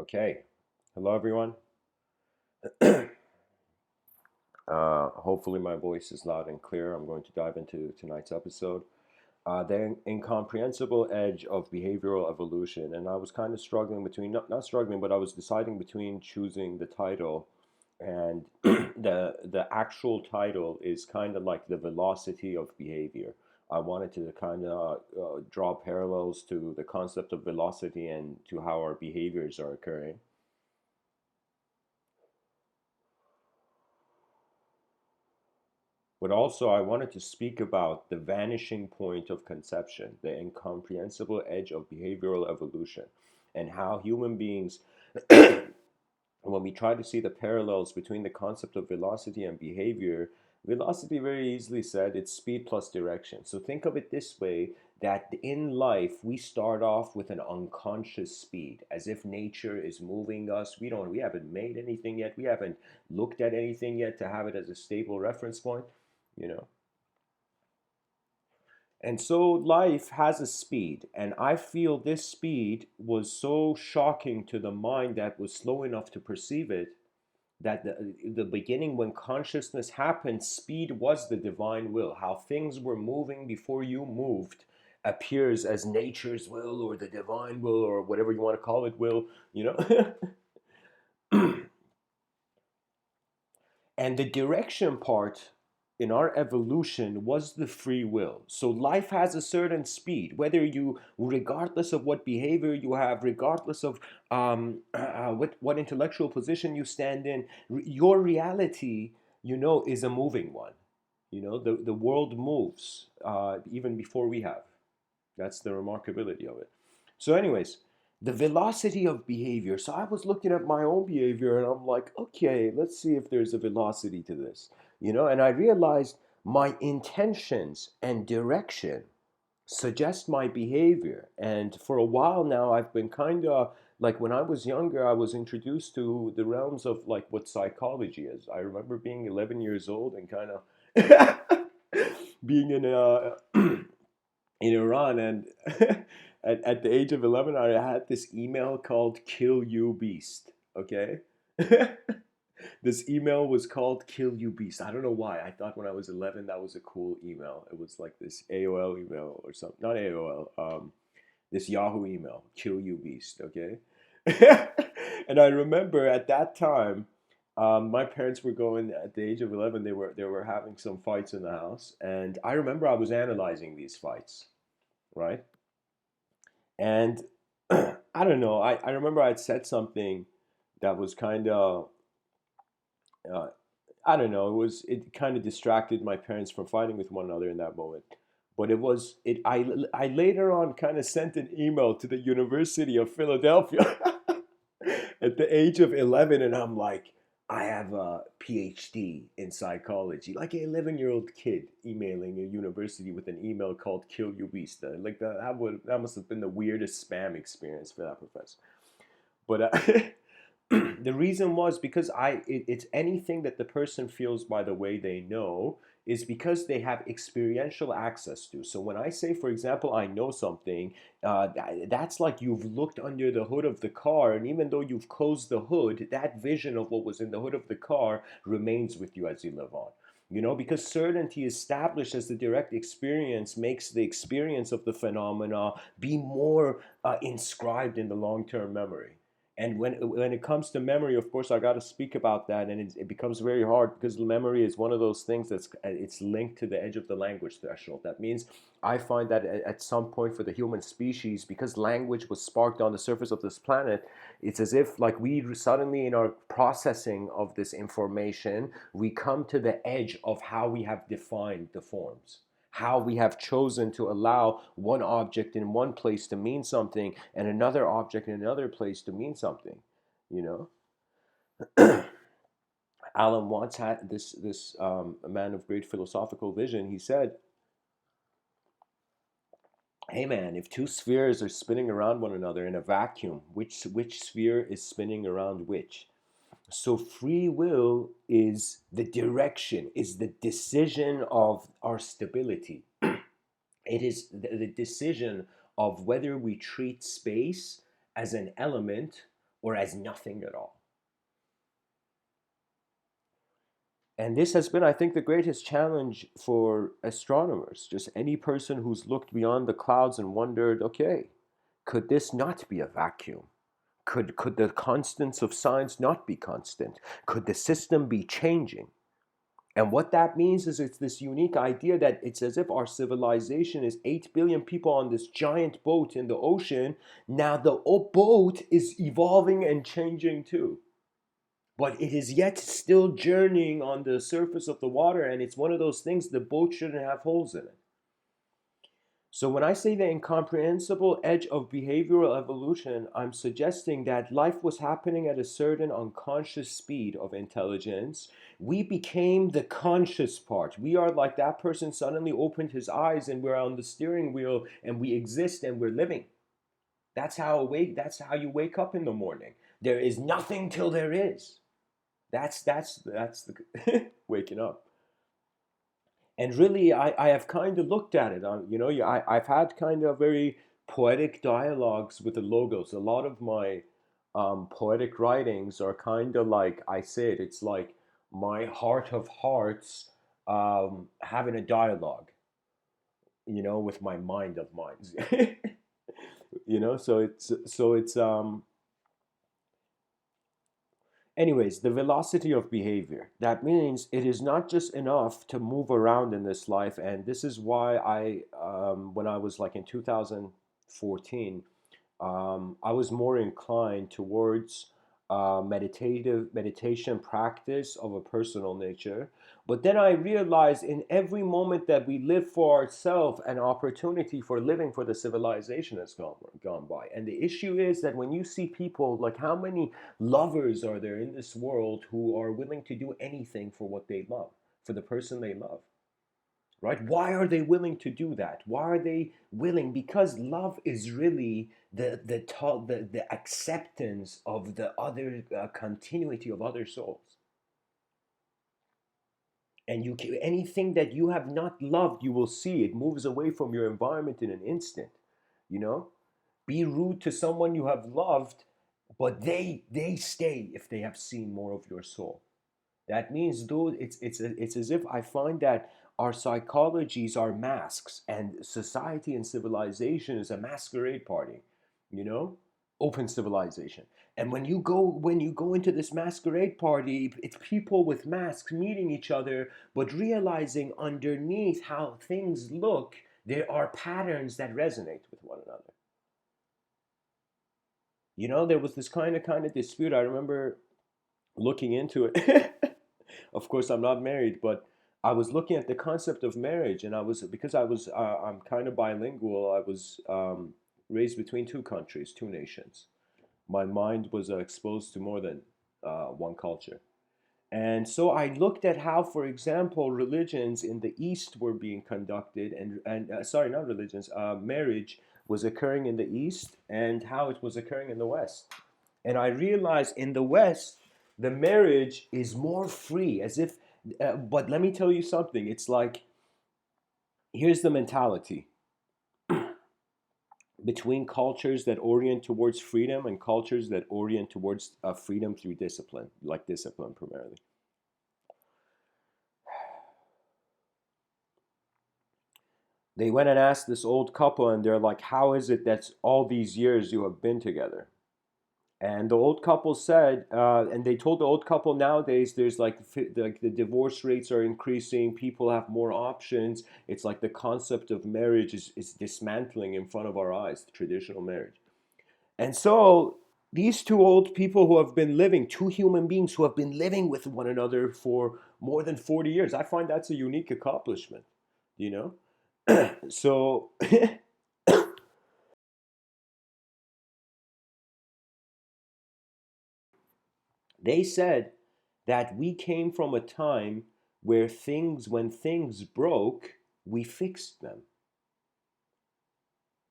Okay. Hello, everyone. Hopefully, my voice is loud and clear. I'm going to dive into tonight's episode. The incomprehensible edge of behavioral evolution. And I was kind of struggling between, not struggling, but I was deciding between choosing the title. And the actual title is kind of like the velocity of behavior. I wanted to kind of draw parallels to the concept of velocity and to how our behaviors are occurring. But also, I wanted to speak about the vanishing point of conception, the incomprehensible edge of behavioral evolution, and how human beings, when we try to see the parallels between the concept of velocity and behavior, velocity, very easily said, it's speed plus direction. So think of it this way, that in life we start off with an unconscious speed, as if nature is moving us. We haven't made anything yet, we haven't looked at anything yet to have it as a stable reference point, you know. And so life has a speed, and I feel this speed was so shocking to the mind that was slow enough to perceive it, that the beginning, when consciousness happened, speed was the divine will. How things were moving before you moved appears as nature's will or the divine will or whatever you want to call it will, you know. And the direction part in our evolution was the free will. So life has a certain speed, whether you, regardless of what behavior you have, regardless of what intellectual position you stand in, your reality, is a moving one. The world moves even before we have. That's the remarkability of it. So, anyways, the velocity of behavior. So, I was looking at my own behavior and I'm like, okay, let's see if there's a velocity to this, and I realized my intentions and direction suggest my behavior. And for a while now, I've been kind of like, when I was younger, I was introduced to the realms of like what psychology is. I remember being 11 years old and kind of being in a in Iran, and at the age of 11, I had this email called "Kill You Beast." Okay, this email was called "Kill You Beast." I don't know why. I thought when I was 11 that was a cool email. It was like this AOL email or something, not AOL. This Yahoo email, "Kill You Beast." Okay, and I remember at that time. My parents were going at the age of 11. They were having some fights in the house, and I remember I was analyzing these fights, right? And I don't know. I remember I'd said something that was kind of, uh, I don't know. It kind of distracted my parents from fighting with one another in that moment. But it was it. I later on kind of sent an email to the University of Philadelphia at the age of 11, and I'm like, I have a PhD in psychology, like an 11-year-old kid emailing a university with an email called "Kill You Beast." Like that must have been the weirdest spam experience for that professor. But the reason was because it's anything that the person feels by the way they know is because they have experiential access to. So when I say, for example, I know something, that's like you've looked under the hood of the car, and even though you've closed the hood, that vision of what was in the hood of the car remains with you as you live on. Because certainty established as the direct experience makes the experience of the phenomena be more inscribed in the long-term memory. And when it comes to memory, of course, I got to speak about that, and it becomes very hard because memory is one of those things it's linked to the edge of the language threshold. That means I find that at some point for the human species, because language was sparked on the surface of this planet, it's as if like we suddenly in our processing of this information, we come to the edge of how we have defined the forms, how we have chosen to allow one object in one place to mean something and another object in another place to mean something. You know, Alan Watts had this a man of great philosophical vision. He said, "Hey man, if two spheres are spinning around one another in a vacuum, which sphere is spinning around which?" So free will is the direction, is the decision of our stability. It is the decision of whether we treat space as an element or as nothing at all. And this has been, I think, the greatest challenge for astronomers. Just any person who's looked beyond the clouds and wondered, okay, could this not be a vacuum? Could the constants of science not be constant? Could the system be changing? And what that means is it's this unique idea that it's as if our civilization is 8 billion people on this giant boat in the ocean. Now the boat is evolving and changing too. But it is yet still journeying on the surface of the water, and it's one of those things the boat shouldn't have holes in it. So when I say the incomprehensible edge of behavioral evolution, I'm suggesting that life was happening at a certain unconscious speed of intelligence. We became the conscious part. We are like that person suddenly opened his eyes and we're on the steering wheel and we exist and we're living. That's how you wake up in the morning. There is nothing till there is. That's the waking up. And really, I have kind of looked at it. I've had kind of very poetic dialogues with the logos. A lot of my poetic writings are kind of like I said. It's like my heart of hearts having a dialogue, with my mind of minds. So it's anyways, the velocity of behavior. That means it is not just enough to move around in this life. And this is why when I was like in 2014, I was more inclined towards meditative meditation practice of a personal nature. But then I realized in every moment that we live for ourselves, an opportunity for living for the civilization has gone by. And the issue is that when you see people, like how many lovers are there in this world who are willing to do anything for what they love, for the person they love? Right? Why are they willing to do that? Why are they willing? Because love is really the acceptance of the other continuity of other souls. And anything that you have not loved, you will see it moves away from your environment in an instant. You know, be rude to someone you have loved, but they stay if they have seen more of your soul. That means, dude, it's as if I find that our psychologies are masks, and society and civilization is a masquerade party, you know, open civilization. And when you go into this masquerade party, it's people with masks meeting each other, but realizing underneath how things look, there are patterns that resonate with one another. There was this kind of dispute. I remember looking into it. Of course, I'm not married, but I was looking at the concept of marriage, and I'm kind of bilingual. I was raised between two countries, two nations. My mind was exposed to more than one culture. And so I looked at how, for example, religions in the East were being conducted, and sorry, not religions, marriage was occurring in the East, and how it was occurring in the West. And I realized in the West, the marriage is more free, as if, but let me tell you something. It's like, here's the mentality between cultures that orient towards freedom and cultures that orient towards freedom through discipline, like discipline primarily. They went and asked this old couple, and they're like, how is it that all these years you have been together? And the old couple said, and they told the old couple nowadays, there's like the divorce rates are increasing, people have more options. It's like the concept of marriage is dismantling in front of our eyes, the traditional marriage. And so these two old people who have been living, two human beings who have been living with one another for more than 40 years, I find that's a unique accomplishment, you know? So they said that we came from a time where when things broke, we fixed them.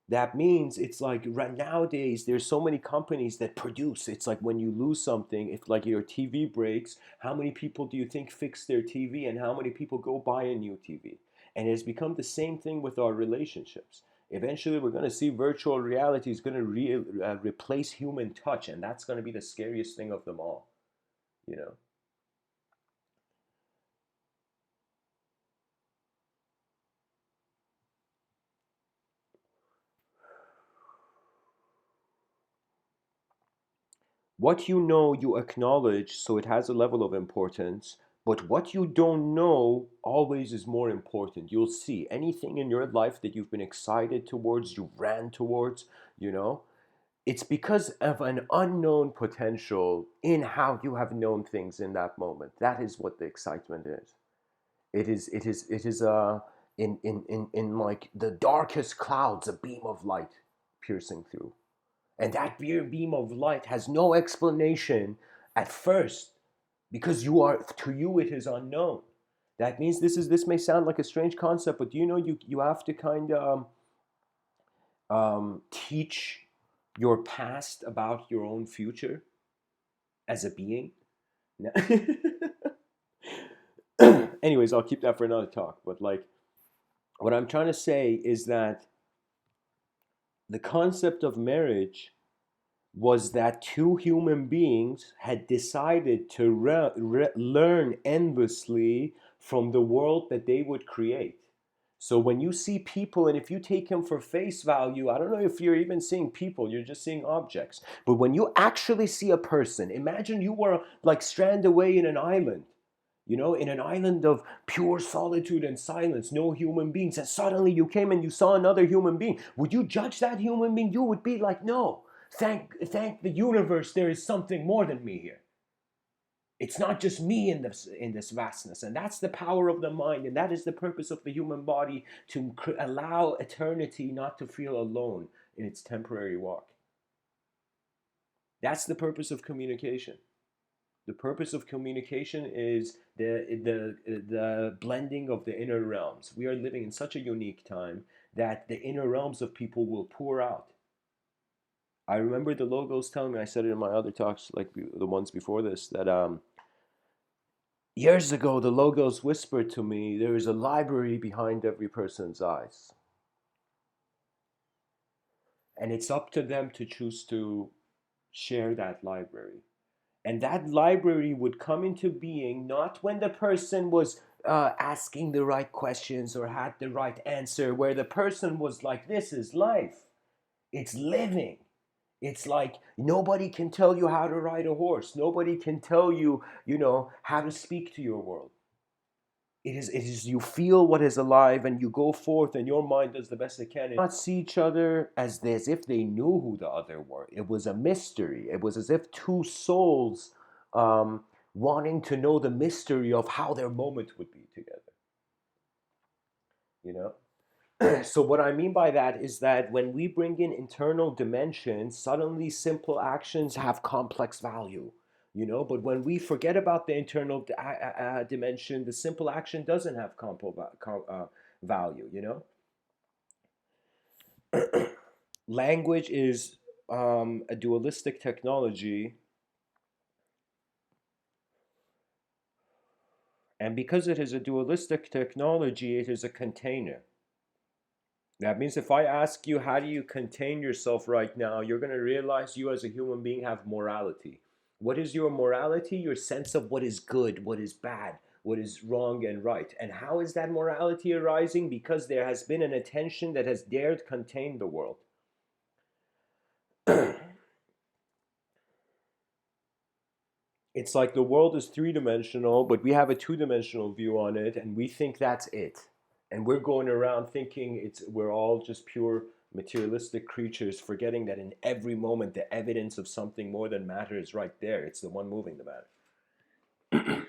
That means it's like right nowadays there's so many companies that produce. It's like when you lose something, if like your TV breaks, how many people do you think fix their TV and how many people go buy a new TV? And it has become the same thing with our relationships. Eventually, we're going to see virtual reality is going to replace human touch, and that's going to be the scariest thing of them all, you know. What you know, you acknowledge, so it has a level of importance. But what you don't know always is more important. You'll see anything in your life that you've been excited towards, you ran towards, you know, it's because of an unknown potential in how you have known things in that moment. That is what the excitement is. It is in like the darkest clouds, a beam of light piercing through. And that beam of light has no explanation at first, because to you it is unknown. That means this may sound like a strange concept, but do you know you have to kind of teach your past about your own future as a being. Anyways, I'll keep that for another talk. But like, what I'm trying to say is that the concept of marriage was that two human beings had decided to learn endlessly from the world that they would create. So when you see people, and if you take them for face value, I don't know if you're even seeing people, you're just seeing objects. But when you actually see a person, imagine you were like stranded away in an island, in an island of pure solitude and silence, no human beings, and suddenly you came and you saw another human being. Would you judge that human being? You would be like, no, thank the universe, there is something more than me here. It's not just me in this vastness. And that's the power of the mind, and that is the purpose of the human body, to allow eternity not to feel alone in its temporary walk. That's the purpose of communication. The purpose of communication is the blending of the inner realms. We are living in such a unique time that the inner realms of people will pour out. I remember the logos telling me, I said it in my other talks, like the ones before this, that years ago the logos whispered to me, there is a library behind every person's eyes. And it's up to them to choose to share that library. And that library would come into being not when the person was asking the right questions or had the right answer, where the person was like, this is life. It's living. It's like nobody can tell you how to ride a horse. Nobody can tell you, how to speak to your world. It is you feel what is alive, and you go forth, and your mind does the best it can. And not see each other as if they knew who the other were. It was a mystery. It was as if two souls wanting to know the mystery of how their moment would be together. You know? So what I mean by that is that when we bring in internal dimensions, suddenly simple actions have complex value. But when we forget about the internal dimension, the simple action doesn't have value. Language is a dualistic technology, and because it is a dualistic technology, it is a container. That means if I ask you, how do you contain yourself right now, you're going to realize you as a human being have morality. What is your morality? Your sense of what is good, what is bad, what is wrong and right. And how is that morality arising? Because there has been an attention that has dared contain the world. It's like the world is three-dimensional, but we have a two-dimensional view on it, and we think that's it. And we're going around thinking we're all just pure materialistic creatures, forgetting that in every moment the evidence of something more than matter is right there. It's the one moving the matter.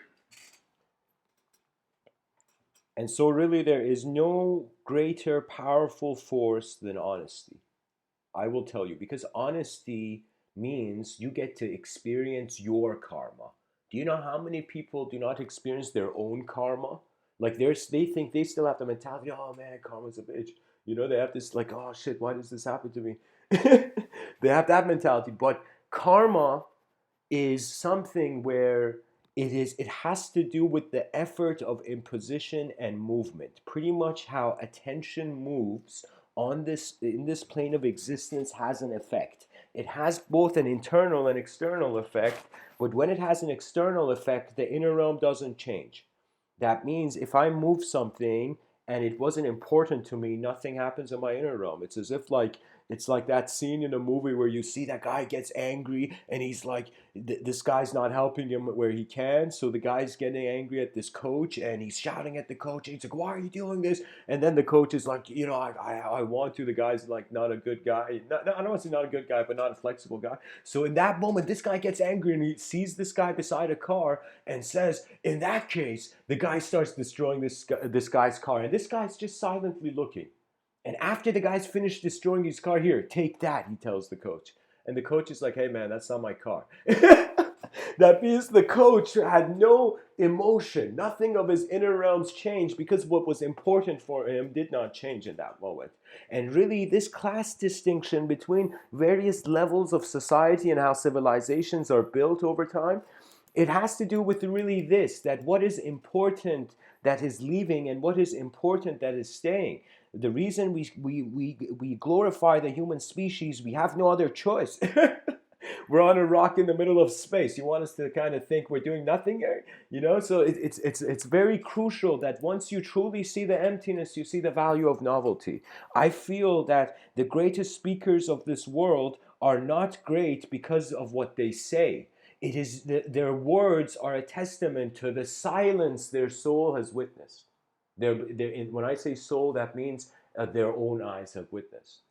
And so really there is no greater powerful force than honesty. I will tell you, because honesty means you get to experience your karma. Do you know how many people do not experience their own karma? Like they think they still have the mentality, oh man, karma's a bitch. They have this like, oh shit, why does this happen to me? They have that mentality. But karma is something where it has to do with the effort of imposition and movement. Pretty much how attention moves on this in this plane of existence has an effect. It has both an internal and external effect, but when it has an external effect, the inner realm doesn't change. That means if I move something and it wasn't important to me, nothing happens in my inner realm. It's as if like it's like that scene in a movie where you see that guy gets angry and he's like, this guy's not helping him where he can. So the guy's getting angry at this coach and he's shouting at the coach. And he's like, why are you doing this? And then the coach is like, I want to. The guy's like, not a good guy. I don't want to say not a good guy, but not a flexible guy. So in that moment, this guy gets angry and he sees this guy beside a car and says, in that case, the guy starts destroying this guy's car. And this guy's just silently looking. And after the guy's finished destroying his car, here, take that, he tells the coach. And the coach is like, hey man, that's not my car. That means the coach had no emotion. Nothing of his inner realms changed because what was important for him did not change in that moment. And really, this class distinction between various levels of society and how civilizations are built over time, it has to do with really this, that what is important that is leaving and what is important that is staying. The reason we glorify the human species, we have no other choice. We're on a rock in the middle of space. You want us to kind of think we're doing nothing here, you know? So it's very crucial that once you truly see the emptiness, you see the value of novelty. I feel that the greatest speakers of this world are not great because of what they say. It is their words are a testament to the silence their soul has witnessed. When I say soul, that means their own eyes have witnessed.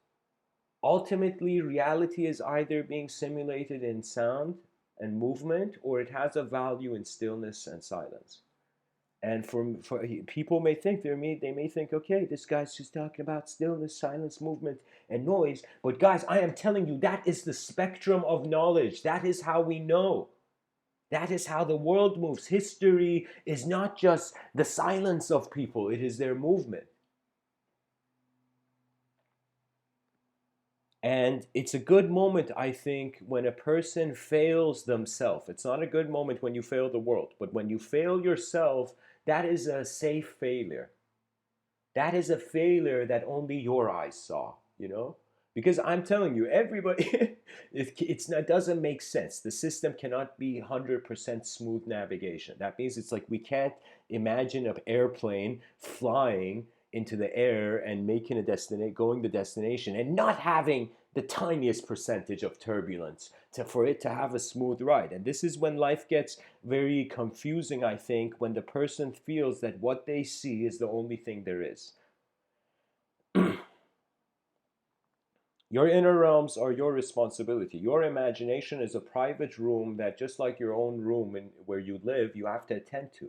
Ultimately, reality is either being simulated in sound and movement, or it has a value in stillness and silence. And for people may think they may think, okay, this guy's just talking about stillness, silence, movement, and noise. But guys, I am telling you, that is the spectrum of knowledge. That is how we know. That is how the world moves. History is not just the silence of people, it is their movement. And it's a good moment, I think, when a person fails themselves. It's not a good moment when you fail the world, but when you fail yourself, that is a safe failure. That is a failure that only your eyes saw, you know? Because I'm telling you, everybody, it doesn't make sense. The system cannot be 100% smooth navigation. That means it's like we can't imagine an airplane flying into the air and making going the destination and not having the tiniest percentage of turbulence for it to have a smooth ride. And this is when life gets very confusing, I think, when the person feels that what they see is the only thing there is. Your inner realms are your responsibility. Your imagination is a private room that, just like your own room where you live, you have to attend to,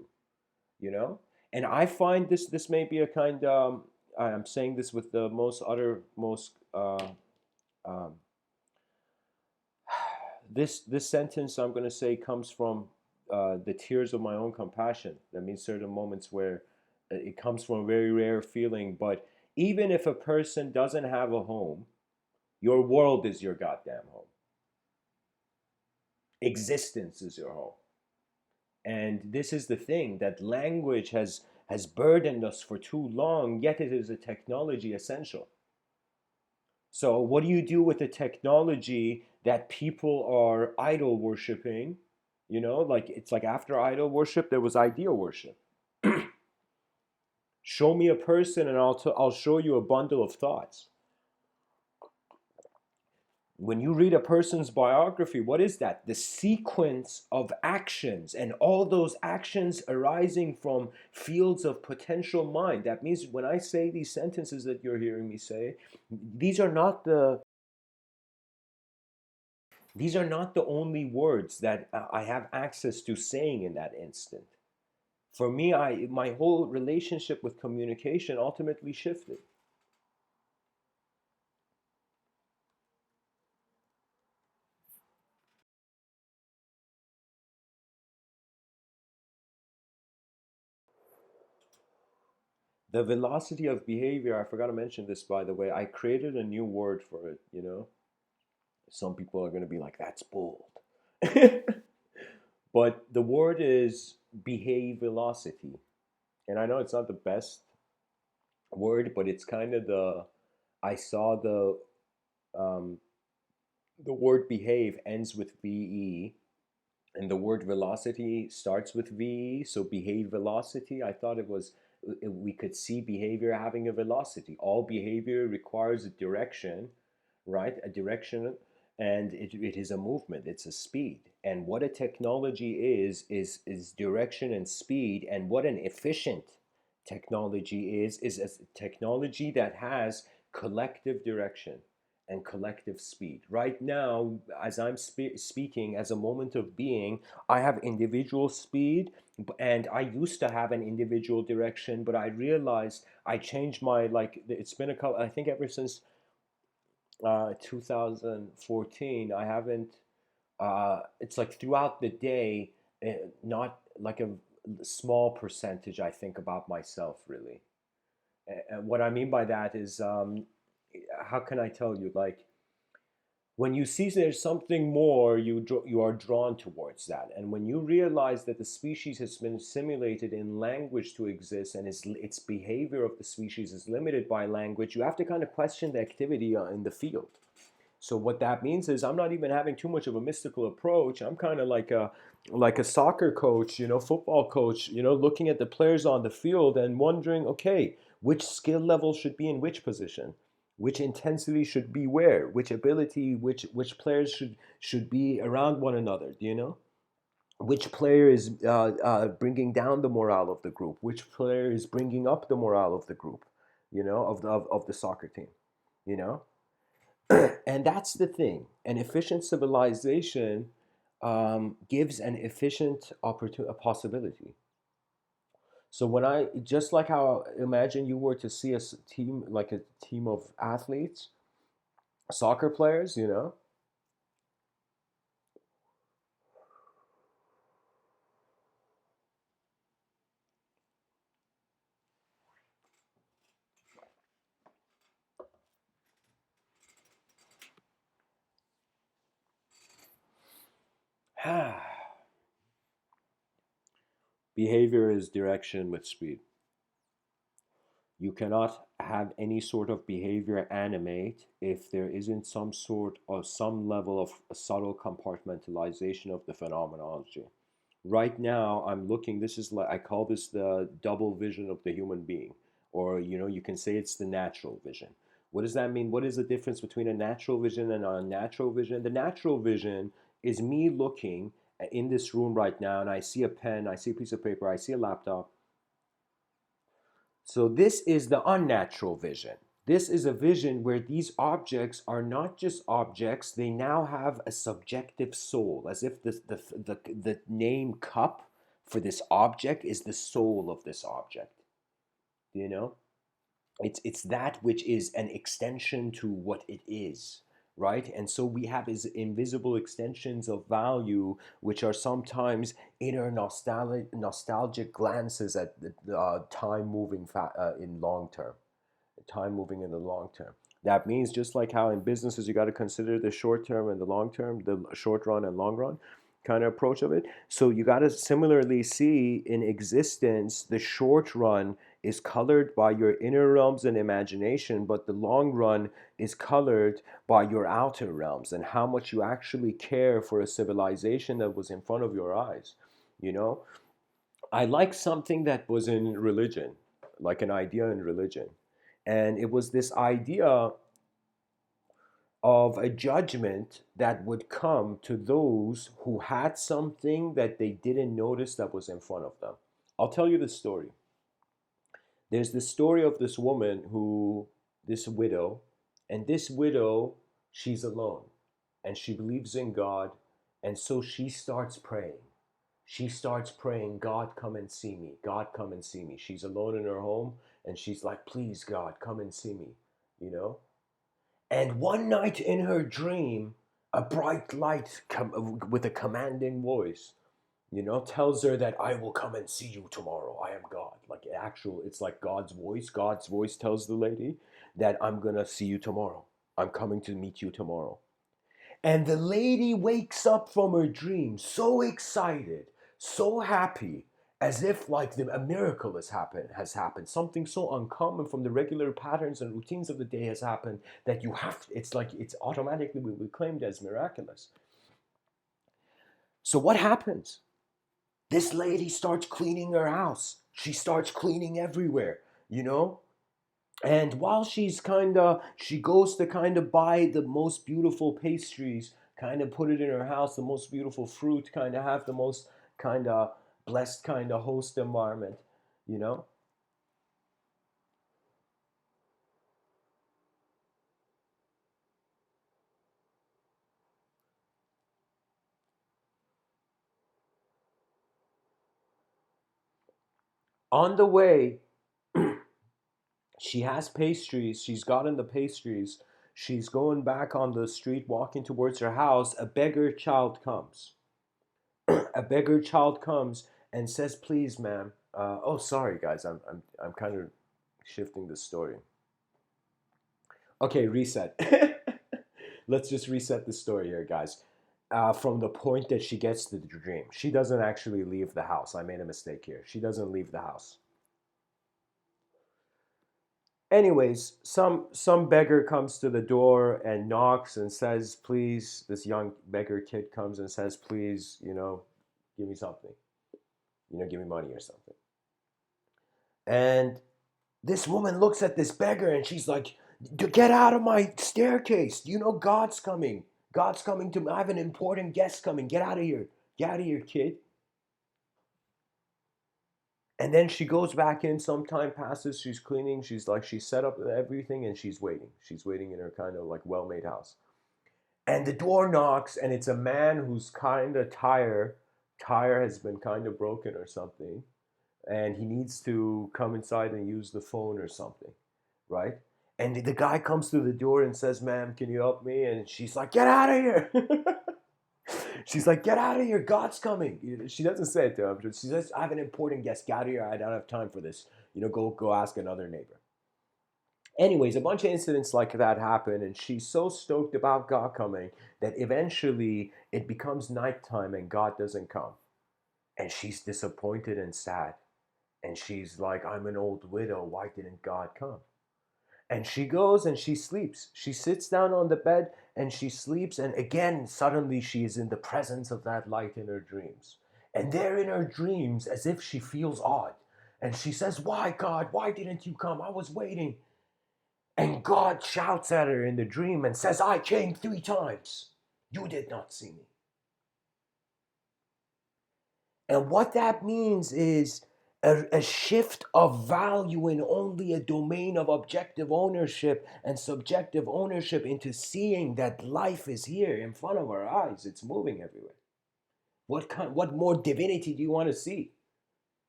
you know? And I find this may be a kind I'm saying this with the most um, this sentence I'm going to say comes from the tears of my own compassion. That means certain moments where it comes from a very rare feeling. But even if a person doesn't have a home, your world is your goddamn home. Existence is your home. And this is the thing, that language has burdened us for too long, yet it is a technology essential. So what do you do with the technology that people are idol worshiping? You know, like it's like after idol worship, there was ideal worship. Show me a person and I'll show you a bundle of thoughts. When you read a person's biography, what is that? The sequence of actions, and all those actions arising from fields of potential mind. That means when I say these sentences that you're hearing me say, these are not the only words that I have access to saying in that instant. For me, my whole relationship with communication ultimately shifted. The velocity of behavior, I forgot to mention this by the way, I created a new word for it, you know? Some people are going to be like, that's bold. But the word is behaviorality. And I know it's not the best word, but it's kind of I saw um, the word behave ends with VE, and the word velocity starts with VE, so behave velocity. I thought it was, we could see behavior having a velocity. All behavior requires a direction, right? A direction, and it is a movement, it's a speed. And what a technology is direction and speed, and what an efficient technology is a technology that has collective direction and collective speed. Right now, as I'm speaking, as a moment of being, I have individual speed, and I used to have an individual direction, but I realized I changed my, like, it's been a couple, I think ever since 2014, I haven't, it's like throughout the day, not like a small percentage I think about myself, really. And what I mean by that is, how can I tell you? Like, when you see there's something more, you are drawn towards that. And when you realize that the species has been simulated in language to exist, and its behavior of the species is limited by language, you have to kind of question the activity in the field. So what that means is I'm not even having too much of a mystical approach. I'm kind of like a soccer coach, football coach, looking at the players on the field and wondering, okay, which skill level should be in which position, which intensity should be where, which ability, which players should be around one another, which player is bringing down the morale of the group, which player is bringing up the morale of the group, of the soccer team, you know and that's the thing. An efficient civilization gives an efficient opportunity, a possibility. So when I, just like how, imagine you were to see team, like a team of athletes, soccer players, behavior is direction with speed. You cannot have any sort of behavior animate if there isn't some sort of some level of subtle compartmentalization of the phenomenology. Right now, I'm looking, this is like, I call this the double vision of the human being, or you can say it's the natural vision. What does that mean? What is the difference between a natural vision and a unnatural vision? The natural vision is me looking in this room right now, and I see a pen, I see a piece of paper, I see a laptop. So this is the unnatural vision. This is a vision where these objects are not just objects, they now have a subjective soul, as if the name cup for this object is the soul of this object. You know? It's that which is an extension to what it is, right? And so we have these invisible extensions of value, which are sometimes inner nostalgic glances at the time moving in long term, time moving in the long term. That means, just like how in businesses you got to consider the short term and the long term, the short run and long run kind of approach of it. So you got to similarly see in existence, the short run is colored by your inner realms and imagination, but the long run is colored by your outer realms and how much you actually care for a civilization that was in front of your eyes. You know, I like something that was in religion, like an idea in religion. And it was this idea of a judgment that would come to those who had something that they didn't notice that was in front of them. I'll tell you the story. There's the story of this woman who, this widow, and this widow, she's alone and she believes in God. And so she starts praying. She starts praying, God, come and see me. God, come and see me. She's alone in her home and she's like, please, God, come and see me, you know? And one night in her dream, a bright light with a commanding voice, tells her that I will come and see you tomorrow. I am God. Like actual, it's like God's voice. God's voice tells the lady that I'm gonna see you tomorrow. I'm coming to meet you tomorrow. And the lady wakes up from her dream so excited, so happy, as if like a miracle has happened, something so uncommon from the regular patterns and routines of the day has happened that you have to, it's like it's automatically will be claimed as miraculous. So what happens? This lady starts cleaning her house. She starts cleaning everywhere, you know? And while she goes to kind of buy the most beautiful pastries, kind of put it in her house, the most beautiful fruit, kind of have the most kind of blessed kind of host environment, you know? On the way, she has pastries. She's gotten the pastries. She's going back on the street, walking towards her house. A beggar child comes. A beggar child comes and says, "Please, ma'am." Oh, sorry, guys. I'm kind of shifting the story. Okay, reset. Let's just reset the story here, guys. From the point that she gets to the dream, she doesn't actually leave the house. I made a mistake here. She doesn't leave the house. Anyways, some beggar comes to the door and knocks and says, "Please." This young beggar kid comes and says, "Please, give me something. Give me money or something." And this woman looks at this beggar and she's like, "Get out of my staircase. God's coming. God's coming to me. I have an important guest coming. Get out of here. Get out of here, kid." And then she goes back in. Some time passes. She's cleaning. She's set up everything and she's waiting. She's waiting in her kind of like well made house. And the door knocks and it's a man who's kind of tired. Tire has been kind of broken or something. And he needs to come inside and use the phone or something, right? And the guy comes through the door and says, "Ma'am, can you help me?" And she's like, "Get out of here." She's like, "Get out of here. God's coming." She doesn't say it to him. She says, "I have an important guest. Get out of here. I don't have time for this. Go ask another neighbor." Anyways, a bunch of incidents like that happen, and she's so stoked about God coming that eventually it becomes nighttime and God doesn't come. And she's disappointed and sad. And she's like, "I'm an old widow. Why didn't God come?" And she goes and she sleeps. She sits down on the bed and she sleeps. And again, suddenly she is in the presence of that light in her dreams. And there in her dreams, as if she feels odd. And she says, "Why, God? Why didn't you come? I was waiting." And God shouts at her in the dream and says, "I came 3 times. You did not see me." And what that means is a shift of value in only a domain of objective ownership and subjective ownership into seeing that life is here in front of our eyes. It's moving everywhere. What more divinity do you want to see?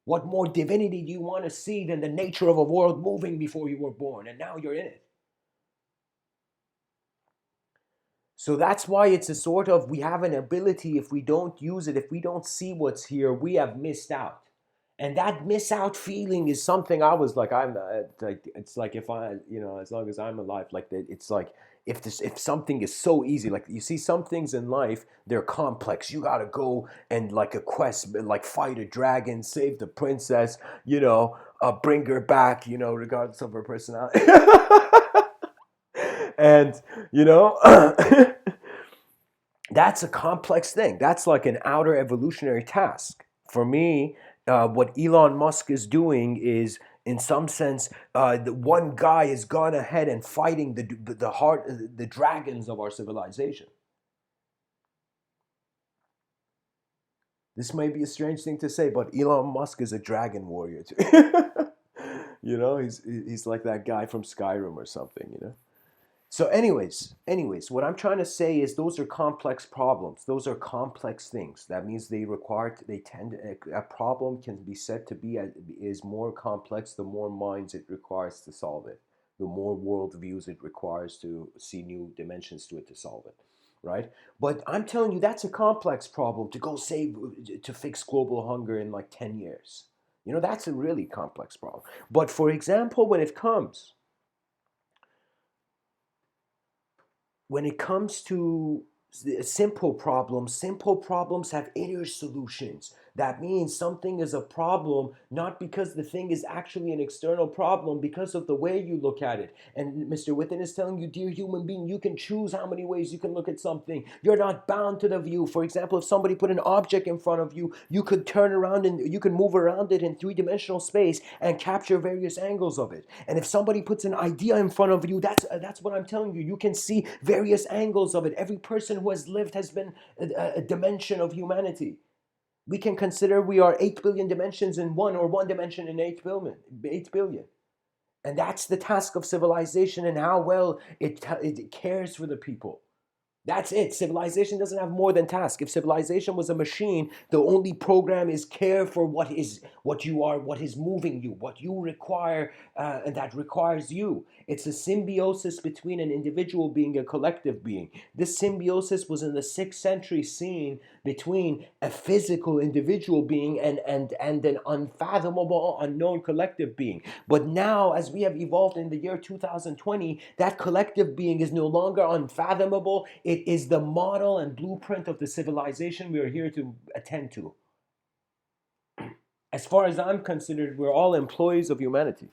What more divinity do you want to see than the nature of a world moving before you were born and now you're in it? So that's why it's a sort of, we have an ability, if we don't use it, if we don't see what's here, we have missed out. And that miss out feeling is something I was like, it's like if I, as long as I'm alive, like that, it's like if something is so easy, like you see some things in life, they're complex. You gotta go and like a quest, like fight a dragon, save the princess, bring her back, regardless of her personality. And, you know, that's a complex thing. That's like an outer evolutionary task. For me, what Elon Musk is doing is, in some sense, the one guy has gone ahead and fighting the dragons of our civilization. This may be a strange thing to say, but Elon Musk is a dragon warrior too. He's like that guy from Skyrim or something. So anyways, what I'm trying to say is those are complex problems. Those are complex things. That means a problem can be said to be is more complex the more minds it requires to solve it. The more worldviews it requires to see new dimensions to it to solve it, right? But I'm telling you, that's a complex problem to fix global hunger in like 10 years. That's a really complex problem. But for example, when it comes to simple problems have inner solutions That means something is a problem, not because the thing is actually an external problem, because of the way you look at it. And Mr. Within is telling you, dear human being, you can choose how many ways you can look at something. You're not bound to the view. For example, if somebody put an object in front of you, you could turn around and you can move around it in three-dimensional space and capture various angles of it. And if somebody puts an idea in front of you, that's what I'm telling you. You can see various angles of it. Every person who has lived has been a dimension of humanity. We can consider we are 8 billion dimensions in one, or one dimension in 8 billion. 8 billion. And that's the task of civilization, and how well it cares for the people. That's it. Civilization doesn't have more than task. If civilization was a machine, the only program is care for what you are, what is moving you, what you require, and that requires you. It's a symbiosis between an individual being and a collective being. This symbiosis was in the 6th century seen between a physical individual being and an unfathomable, unknown collective being. But now, as we have evolved in the year 2020, that collective being is no longer unfathomable. It is the model and blueprint of the civilization we are here to attend to. As far as I'm considered, we're all employees of humanity.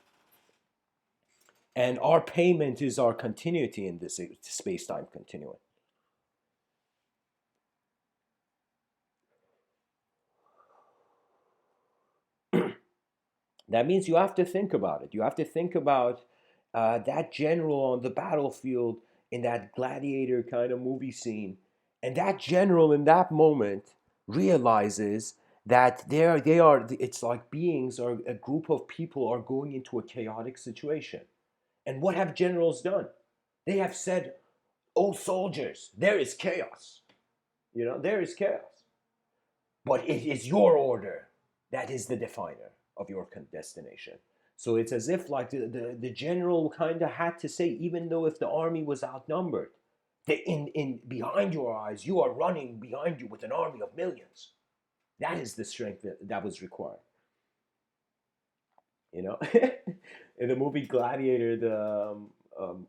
And our payment is our continuity in this space-time continuum. That means you have to think about it. You have to think about that general on the battlefield in that gladiator kind of movie scene. And that general in that moment realizes that they are, it's like beings or a group of people are going into a chaotic situation. And what have generals done? They have said, oh soldiers, there is chaos. There is chaos. But it is your order that is the definer of your destination. So it's as if like the general kind of had to say, even though if the army was outnumbered, in behind your eyes, you are running behind you with an army of millions. That is the strength that was required. You know, in the movie Gladiator, the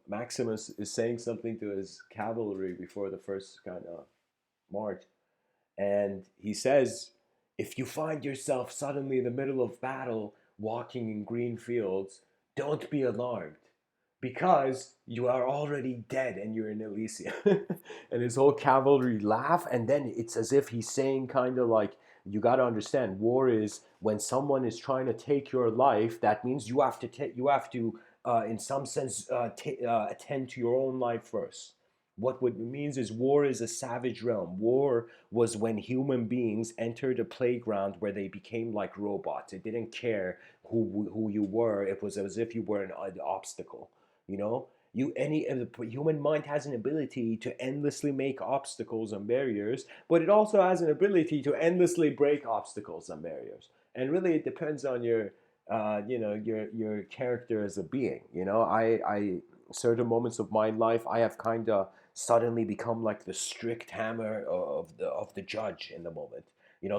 Maximus is saying something to his cavalry before the first kind of march, and he says, if you find yourself suddenly in the middle of battle walking in green fields, don't be alarmed because you are already dead and you're in Elysium. And his whole cavalry laugh, and then it's as if he's saying kind of like, you got to understand, war is when someone is trying to take your life, that means you have to in some sense attend to your own life first. What it means is war is a savage realm. War was when human beings entered a playground where they became like robots. It didn't care who you were. It was as if you were an obstacle. You know, the human mind has an ability to endlessly make obstacles and barriers, but it also has an ability to endlessly break obstacles and barriers. And really, it depends on your character as a being. I certain moments of my life, I have kind of suddenly become like the strict hammer of the judge in the moment.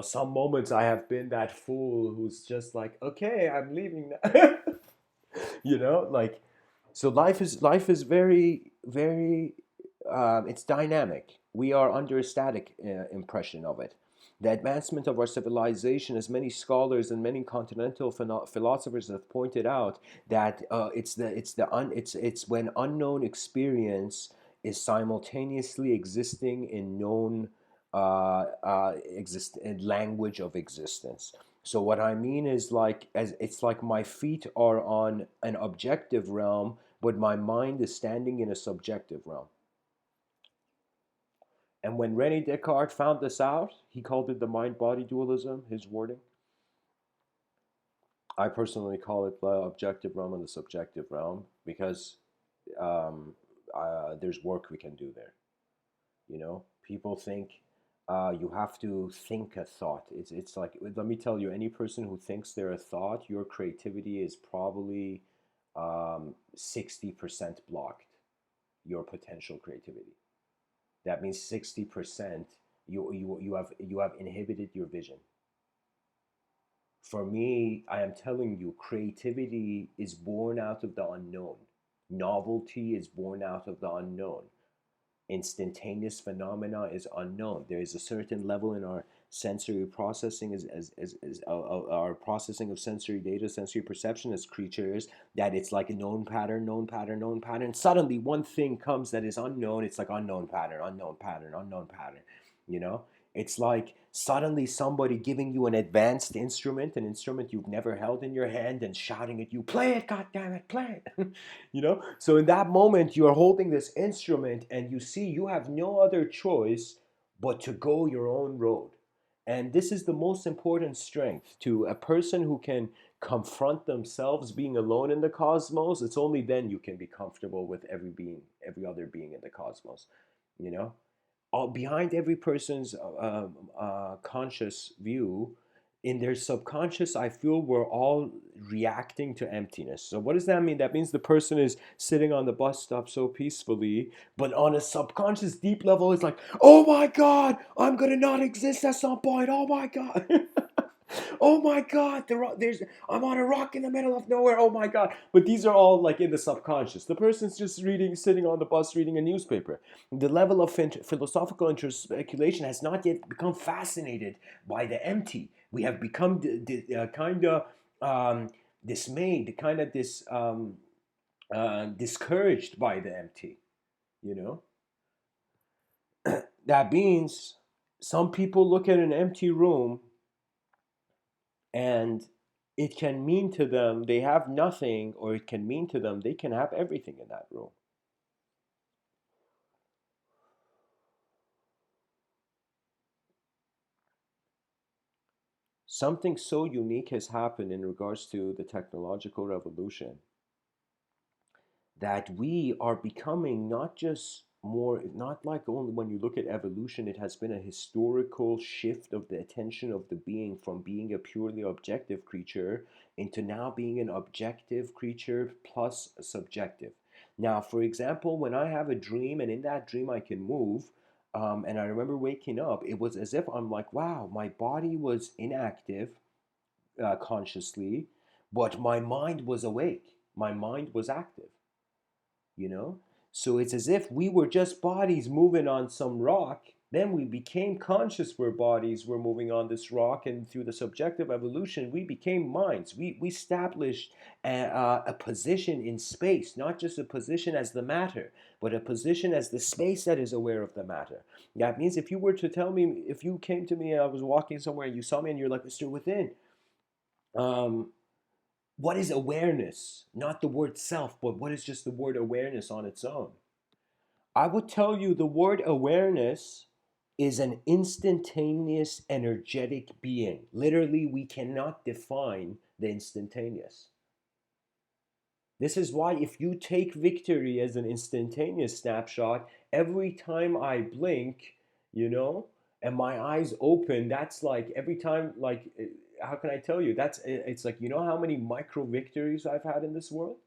Some moments I have been that fool who's just like, okay, I'm leaving now. Like, so life is very, very it's dynamic. We are under a static impression of it. The advancement of our civilization, as many scholars and many continental philosophers have pointed out, that it's when unknown experience is simultaneously existing in known language of existence. So what I mean is, like, as it's like my feet are on an objective realm, but my mind is standing in a subjective realm. And when Rene Descartes found this out, he called it the mind-body dualism, his wording. I personally call it the objective realm and the subjective realm because there's work we can do there. People think you have to think a thought. It's like, let me tell you, any person who thinks they're a thought, your creativity is probably 60% blocked. Your potential creativity. That means 60% you have inhibited your vision. For me, I am telling you, creativity is born out of the unknown. Novelty is born out of the unknown. Instantaneous phenomena is unknown. There is a certain level in our sensory processing our processing of sensory data, sensory perception as creatures, that it's like a known pattern, known pattern, known pattern. Suddenly one thing comes that is unknown. It's like unknown pattern, unknown pattern, unknown pattern. You know, it's like suddenly somebody giving you an advanced instrument, an instrument you've never held in your hand, and shouting at you, play it, god damn it, play it. You know, so in that moment you're holding this instrument and you see you have no other choice but to go your own road. And this is the most important strength to a person who can confront themselves being alone in the cosmos. It's only then you can be comfortable with every being, every other being in the cosmos. You know, all behind every person's conscious view, in their subconscious, I feel we're all reacting to emptiness. So what does that mean? That means the person is sitting on the bus stop so peacefully, but on a subconscious deep level it's like, oh my god, I'm gonna not exist at some point, oh my god. Oh my god, there's I'm on a rock in the middle of nowhere, oh my god. But these are all like in the subconscious. The person's just reading, sitting on the bus reading a newspaper. The level of philosophical introspeculation has not yet become fascinated by the empty. We have become kind of dismayed, kind of discouraged by the empty. You know, that means some people look at an empty room and it can mean to them they have nothing, or it can mean to them they can have everything in that room. Something so unique has happened in regards to the technological revolution that we are becoming not just more, not like only when you look at evolution, it has been a historical shift of the attention of the being from being a purely objective creature into now being an objective creature plus a subjective. Now, for example, when I have a dream and in that dream I can move, and I remember waking up, it was as if I'm like, wow, my body was inactive consciously, but my mind was awake. My mind was active, you know? So it's as if we were just bodies moving on some rock. Then we became conscious where bodies were moving on this rock, and through the subjective evolution, we became minds. We established a position in space, not just a position as the matter, but a position as the space that is aware of the matter. That means if you were to tell me, if you came to me and I was walking somewhere and you saw me and you're like, Mr. Within, um, what is awareness? Not the word self, but what is just the word awareness on its own? I would tell you the word awareness is an instantaneous energetic being. Literally, we cannot define the instantaneous. This is why if you take victory as an instantaneous snapshot, every time I blink, you know, and my eyes open, that's like every time, like, how can I tell you? It's like, you know how many micro victories I've had in this world?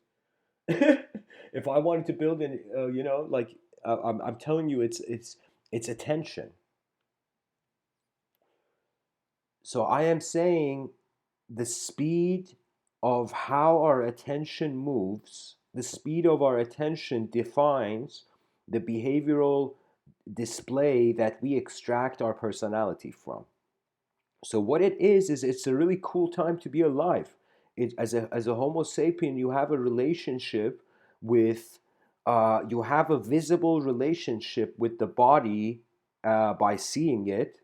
If I wanted to build an, you know, like, I'm telling you, it's attention. So I am saying the speed of how our attention moves, the speed of our attention defines the behavioral display that we extract our personality from. So what it is it's a really cool time to be alive. As a Homo sapien, you have a relationship with, you have a visible relationship with the body by seeing it,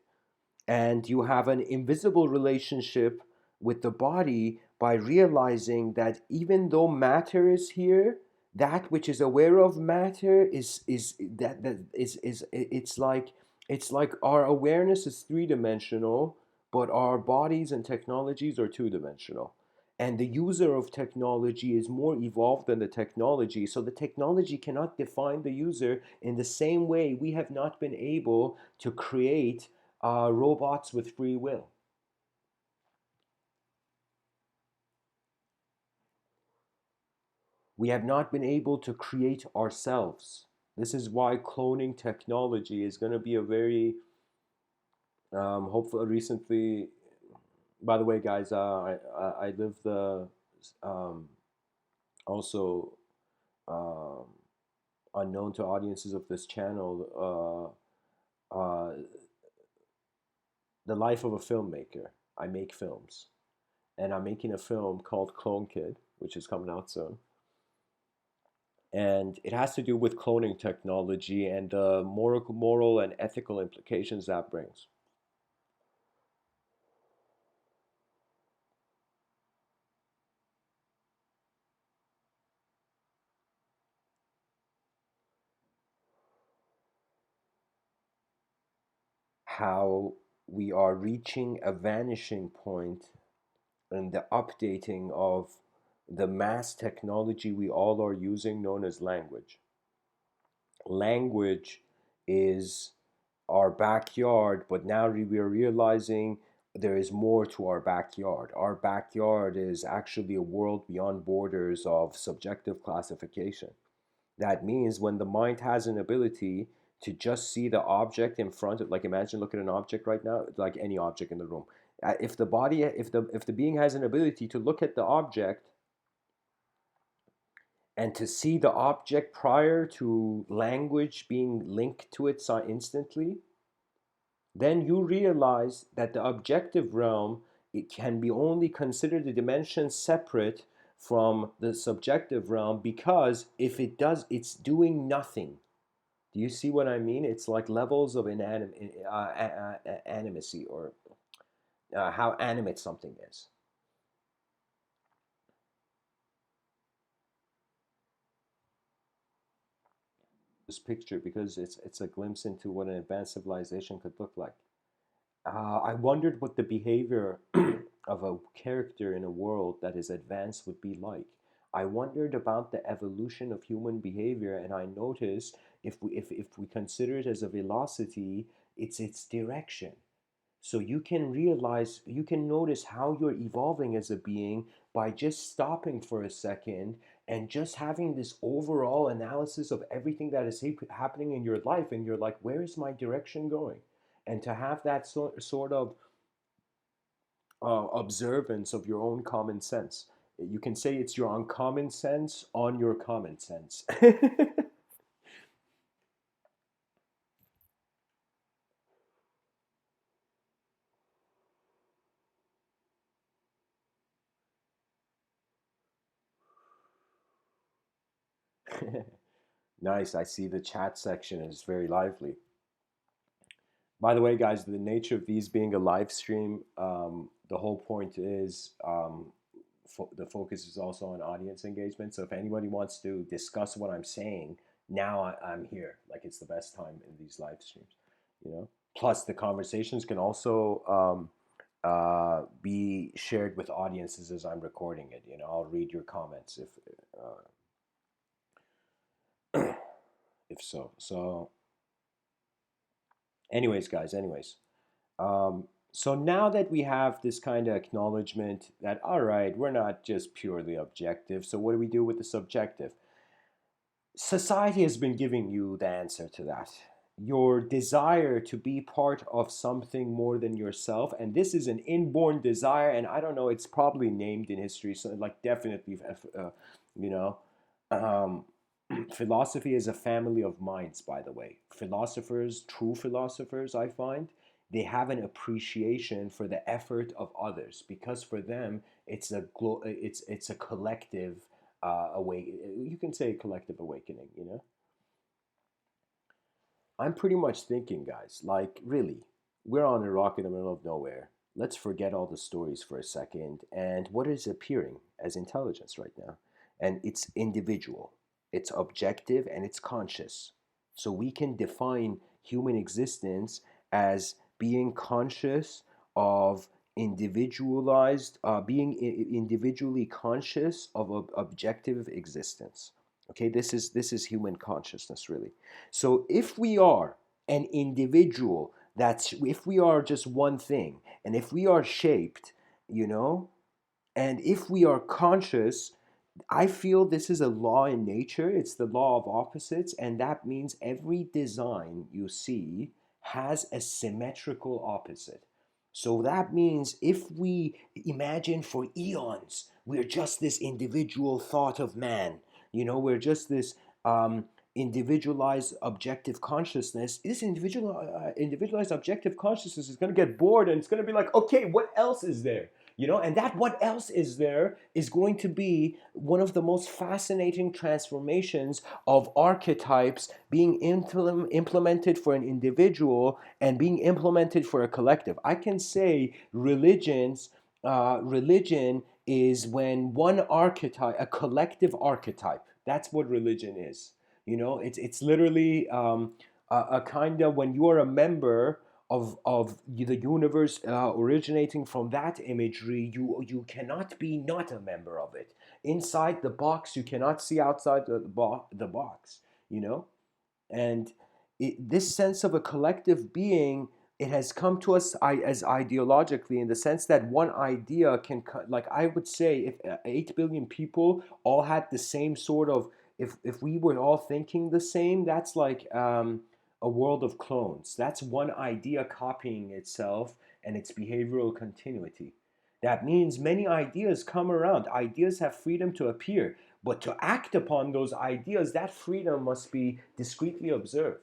and you have an invisible relationship with the body by realizing that even though matter is here, that which is aware of matter is that is it's like our awareness is three-dimensional, but our bodies and technologies are two-dimensional, and the user of technology is more evolved than the technology, so the technology cannot define the user in the same way we have not been able to create robots with free will. We have not been able to create ourselves. This is why cloning technology is going to be a very, hopefully, recently. By the way, guys, I live the um, also um, unknown to audiences of this channel. the life of a filmmaker. I make films, and I'm making a film called Clone Kid, which is coming out soon. And it has to do with cloning technology and the moral and ethical implications that brings. How we are reaching a vanishing point in the updating of the mass technology we all are using, known as language. Language is our backyard, but now we are realizing there is more to our backyard. Our backyard is actually a world beyond borders of subjective classification. That means when the mind has an ability to just see the object in front of, like, imagine look at an object right now, like any object in the room. If the body, if the being has an ability to look at the object and to see the object prior to language being linked to it instantly, then you realize that the objective realm, it can be only considered a dimension separate from the subjective realm, because if it does, it's doing nothing. Do you see what I mean? It's like levels of animacy, or how animate something is. This picture, because it's a glimpse into what an advanced civilization could look like. I wondered what the behavior of a character in a world that is advanced would be like. I wondered about the evolution of human behavior, and I noticed if we consider it as a velocity, it's its direction. So you can realize, you can notice how you're evolving as a being by just stopping for a second and just having this overall analysis of everything that is happening in your life. And you're like, where is my direction going? And to have that sort of observance of your own common sense. You can say it's your uncommon sense on your common sense. Nice. I see the chat section is very lively. By the way, guys, the nature of these being a live stream, the whole point is the focus is also on audience engagement. So if anybody wants to discuss what I'm saying, now I'm here. Like, it's the best time in these live streams, you know. Plus, the conversations can also be shared with audiences as I'm recording it. You know, I'll read your comments if so. So, anyways, guys. Anyways, so now that we have this kind of acknowledgement that, all right, we're not just purely objective, so what do we do with the subjective? Society has been giving you the answer to that. Your desire to be part of something more than yourself, and this is an inborn desire, and I don't know, it's probably named in history, so like definitely, you know, um, philosophy is a family of minds, by the way. Philosophers, true philosophers, I find, they have an appreciation for the effort of others, because for them it's a collective you can say collective awakening, you know. I'm pretty much thinking, guys, like, really, we're on a rock in the middle of nowhere. Let's forget all the stories for a second. And what is appearing as intelligence right now? And it's individual, it's objective, and it's conscious. So we can define human existence as being conscious of being individually conscious of objective existence. Okay, this is human consciousness, really. So if we are an individual, that's if we are just one thing, and if we are shaped, you know, and if we are conscious, I feel this is a law in nature. It's the law of opposites, and that means every design you see has a symmetrical opposite. So that means if we imagine for eons, we're just this individual thought of man, you know, we're just this individualized objective consciousness, this individualized objective consciousness is going to get bored and it's going to be like, okay, what else is there? And that what else is there is going to be one of the most fascinating transformations of archetypes being implemented for an individual and being implemented for a collective. I can say religion is when one archetype, a collective archetype, that's what religion is. It's literally a kind of, when you are a member of the universe originating from that imagery, you cannot be not a member of it. Inside the box, you cannot see outside the box. You know, and this sense of a collective being, it has come to us as ideologically, in the sense that one idea can, like I would say, if 8 billion people all had the same sort of, if we were all thinking the same, that's like a world of clones. That's one idea copying itself and its behavioral continuity. That means many ideas come around. Ideas have freedom to appear, but to act upon those ideas, that freedom must be discreetly observed.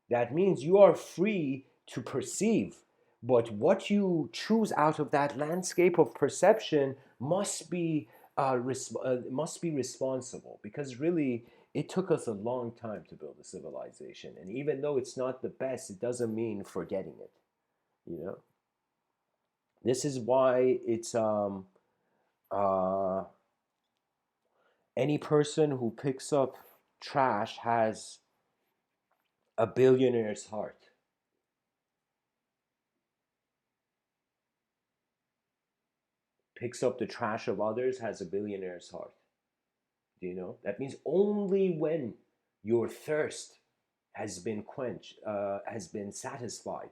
That means you are free to perceive, but what you choose out of that landscape of perception must be responsible, because really it took us a long time to build a civilization, and even though it's not the best, it doesn't mean forgetting it. You know, this is why it's uh, any person who picks up trash has a billionaire's heart. Picks up the trash of others has a billionaire's heart. Do you know? That means only when your thirst has been quenched, has been satisfied,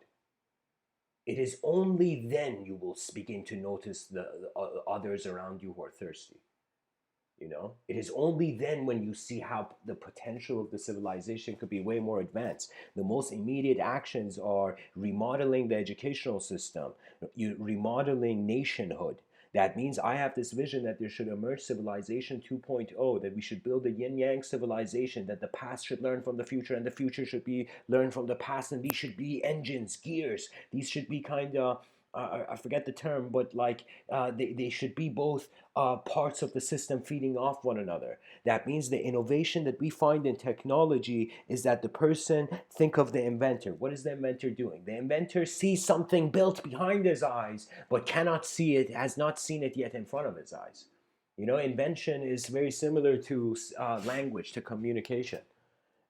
it is only then you will begin to notice the others around you who are thirsty. It is only then, when you see how the potential of the civilization could be way more advanced. The most immediate actions are remodeling the educational system, remodeling nationhood. That means I have this vision that there should emerge civilization 2.0, that we should build a yin yang civilization, that the past should learn from the future and the future should be learn from the past, and these should be engines, gears. These should be kind of, I forget the term, but like they should be both parts of the system feeding off one another. That means the innovation that we find in technology is that the person, think of the inventor. What is the inventor doing? The inventor sees something built behind his eyes, but cannot see it, has not seen it yet in front of his eyes. Invention is very similar to language, to communication,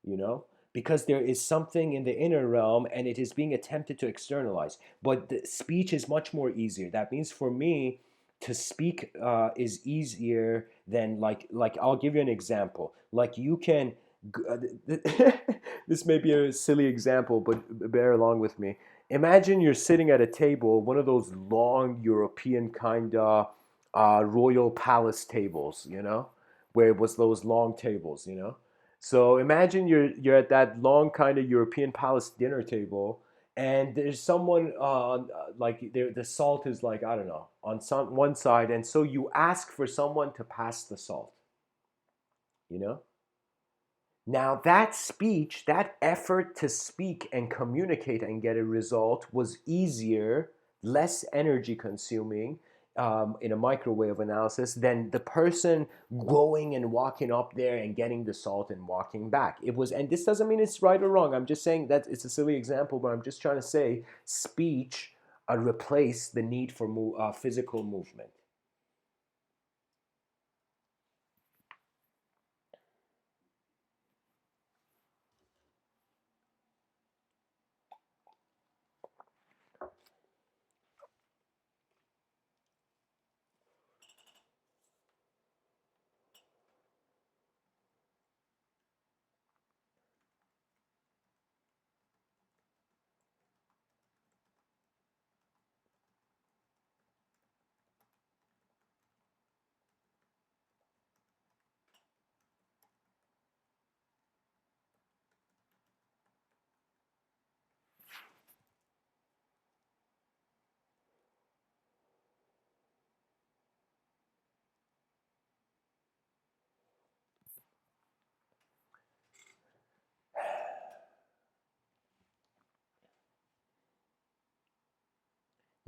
you know because there is something in the inner realm and it is being attempted to externalize, but the speech is much more easier. That means for me to speak is easier than, like I'll give you an example. Like you can this may be a silly example, but bear along with me. Imagine you're sitting at a table, one of those long European kind of royal palace tables, where it was those long tables. So imagine you're at that long kind of European palace dinner table, and there's someone like the salt is, like, I don't know, on some one side, and so you ask for someone to pass the salt. You know. Now that speech, that effort to speak and communicate and get a result was easier, less energy consuming, in a microwave analysis, than the person going and walking up there and getting the salt and walking back. It was, and this doesn't mean it's right or wrong. I'm just saying that it's a silly example, but I'm just trying to say speech replaced the need for physical movement.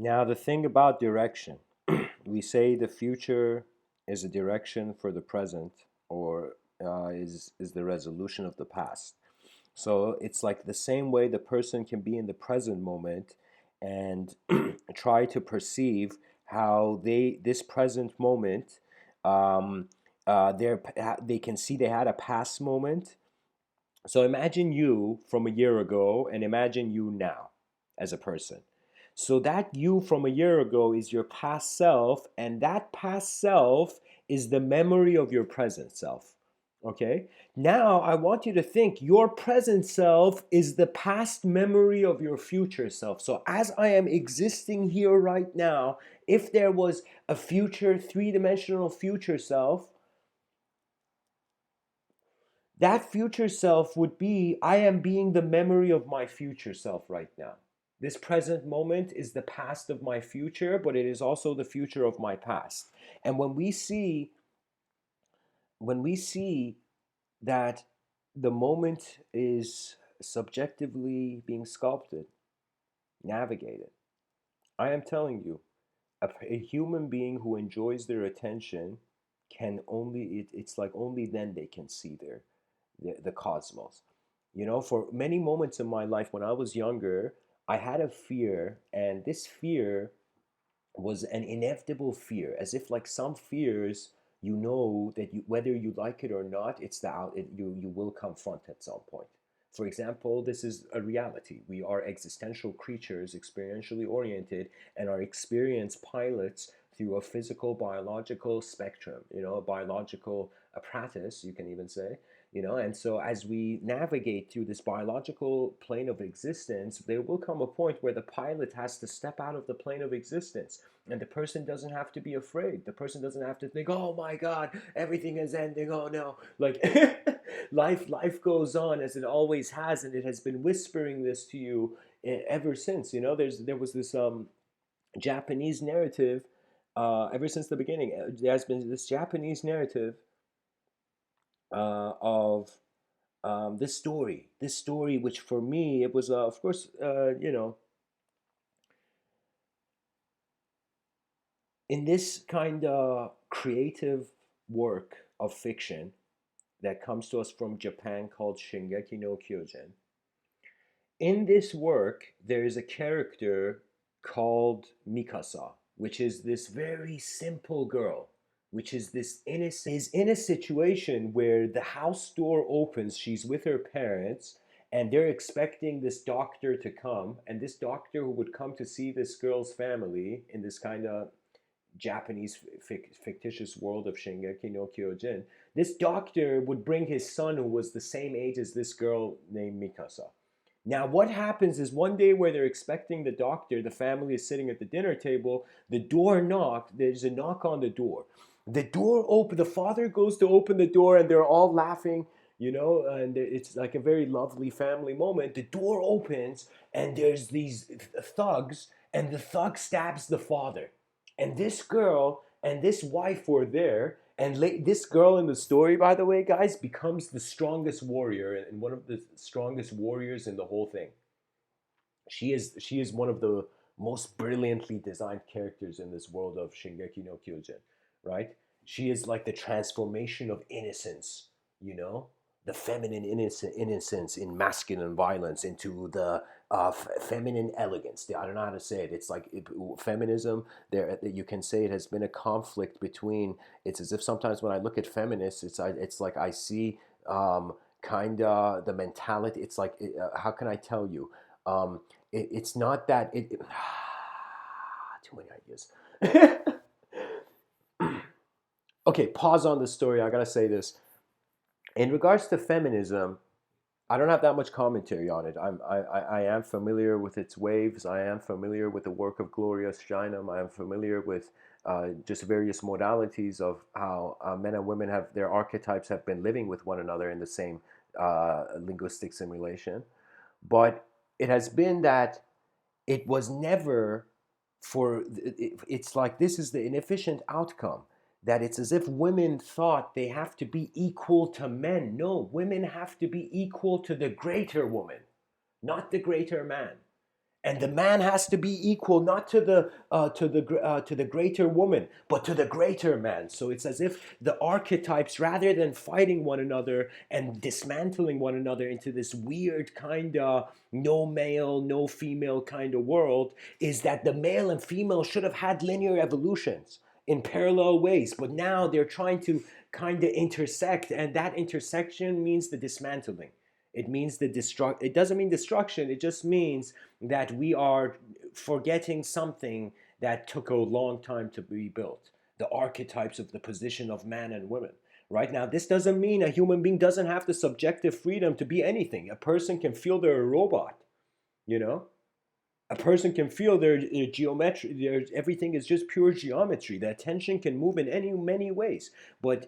Now, the thing about direction, we say the future is a direction for the present, or is the resolution of the past. So it's like the same way the person can be in the present moment and try to perceive how this present moment, um, they can see they had a past moment. So imagine you from a year ago and imagine you now as a person. So that you from a year ago is your past self, and that past self is the memory of your present self. Okay? Now I want you to think your present self is the past memory of your future self. So as I am existing here right now, if there was a future, three-dimensional future self, that future self would be I am being the memory of my future self right now. This present moment is the past of my future, but it is also the future of my past. And when we see that the moment is subjectively being sculpted, navigated, I am telling you, a human being who enjoys their attention can only it's like only then they can see the cosmos. You know, for many moments in my life when I was younger, I had a fear, and this fear was an inevitable fear, as if like some fears, you know that you, whether you like it or not, it's the out you will confront at some point. For example, this is a reality. We are existential creatures, experientially oriented, and our experience pilots through a physical biological spectrum, you know, a biological apparatus, you can even say. You know, and so as we navigate through this biological plane of existence, there will come a point where the pilot has to step out of the plane of existence, and the person doesn't have to be afraid. The person doesn't have to think, oh my god, everything is ending, oh no. Like life goes on as it always has, and it has been whispering this to you ever since. You know, there was this Japanese narrative ever since the beginning. There's been this Japanese narrative of this story, which for me it was, of course, you know, in this kind of creative work of fiction that comes to us from Japan called Shingeki no Kyojin. In this work, there is a character called Mikasa, which is this very simple girl, which is this innocent, is in a situation where the house door opens, she's with her parents, and they're expecting this doctor to come, and this doctor who would come to see this girl's family in this kind of Japanese fictitious world of Shingeki no Kyojin, this doctor would bring his son who was the same age as this girl named Mikasa. Now, what happens is one day where they're expecting the doctor, the family is sitting at the dinner table, the door knocked, there's a knock on the door. The door open, the father goes to open the door, and they're all laughing, you know, and it's like a very lovely family moment. The door opens, and there's these thugs, and the thug stabs the father. And this girl and this wife were there, and this girl in the story, by the way, guys, becomes the strongest warrior and one of the strongest warriors in the whole thing. She is one of the most brilliantly designed characters in this world of Shingeki no Kyojin, right? She is like the transformation of innocence, you know, the feminine innocence in masculine violence into the feminine elegance. I don't know how to say it. It's like feminism. There, you can say it has been a conflict between. It's as if sometimes when I look at feminists, it's like I see kind of the mentality. It's like how can I tell you? It's not that too many ideas. Okay, pause on the story. I gotta say this. In regards to feminism, I don't have that much commentary on it. I am familiar with its waves. I am familiar with the work of Gloria Steinem. I am familiar with just various modalities of how men and women have their archetypes have been living with one another in the same linguistic simulation. But it has been that it was never it's like this is the inefficient outcome, that it's as if women thought they have to be equal to men. No, women have to be equal to the greater woman, not the greater man. And the man has to be equal, not to the greater woman, but to the greater man. So it's as if the archetypes, rather than fighting one another and dismantling one another into this weird kind of no male no female kind of world, is that the male and female should have had linear evolutions in parallel ways, but now they're trying to kind of intersect, and that intersection means the dismantling. It means the destruct. It doesn't mean destruction. It just means that we are forgetting something that took a long time to be built. The archetypes of the position of man and women. Right now, this doesn't mean a human being doesn't have the subjective freedom to be anything. A person can feel they're a robot, you know? A person can feel their geometry, everything is just pure geometry. The attention can move in any many ways, but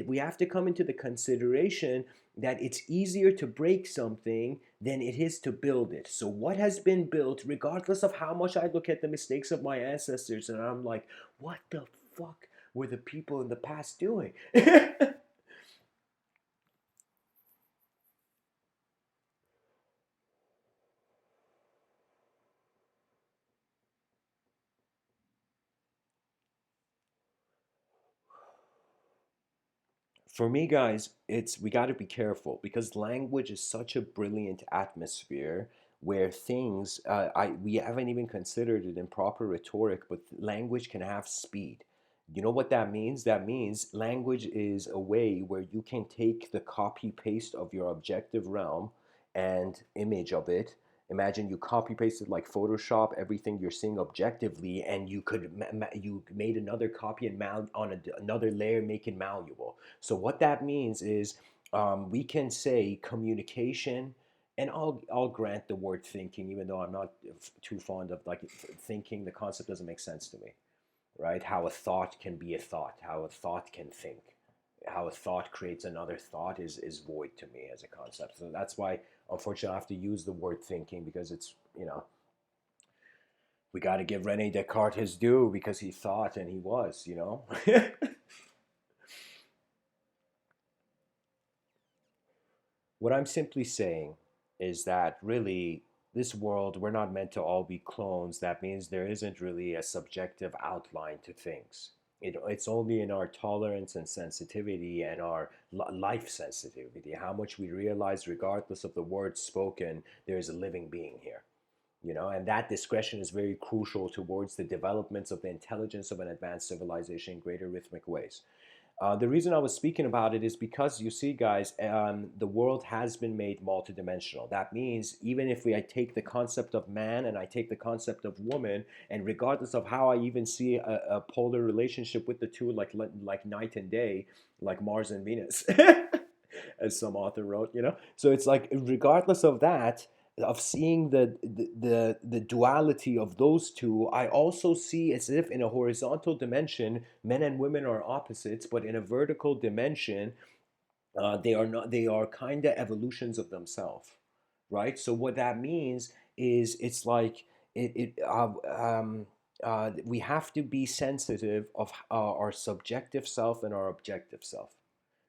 we have to come into the consideration that it's easier to break something than it is to build it. So what has been built, regardless of how much I look at the mistakes of my ancestors and I'm like, what the fuck were the people in the past doing? For me, guys, it's we got to be careful because language is such a brilliant atmosphere where things we haven't even considered it in proper rhetoric, but language can have speed. You know what that means? That means language is a way where you can take the copy paste of your objective realm and image of it. Imagine you copy pasted like Photoshop everything you're seeing objectively, and you made another copy and on another layer, make it malleable. So what that means is we can say communication, and I'll grant the word thinking, even though I'm not too fond of like thinking. The concept doesn't make sense to me, right? How a thought can be a thought, how a thought can think, how a thought creates another thought is void to me as a concept. So that's why, unfortunately, I have to use the word thinking because it's we got to give Rene Descartes his due because he thought and he was. What I'm simply saying is that really, this world, we're not meant to all be clones. That means there isn't really a subjective outline to things. It's only in our tolerance and sensitivity and our life sensitivity, how much we realize, regardless of the words spoken, there is a living being here. And that discretion is very crucial towards the developments of the intelligence of an advanced civilization in greater rhythmic ways. The reason I was speaking about it is because you see, guys, the world has been made multidimensional. That means even if I take the concept of man and I take the concept of woman, and regardless of how I even see a polar relationship with the two, like night and day, like Mars and Venus, as some author wrote. So it's like regardless of that, of seeing the duality of those two, I also see as if in a horizontal dimension, men and women are opposites, but in a vertical dimension, they are not. They are kind of evolutions of themselves, right? So what that means is it's like we have to be sensitive of our subjective self and our objective self.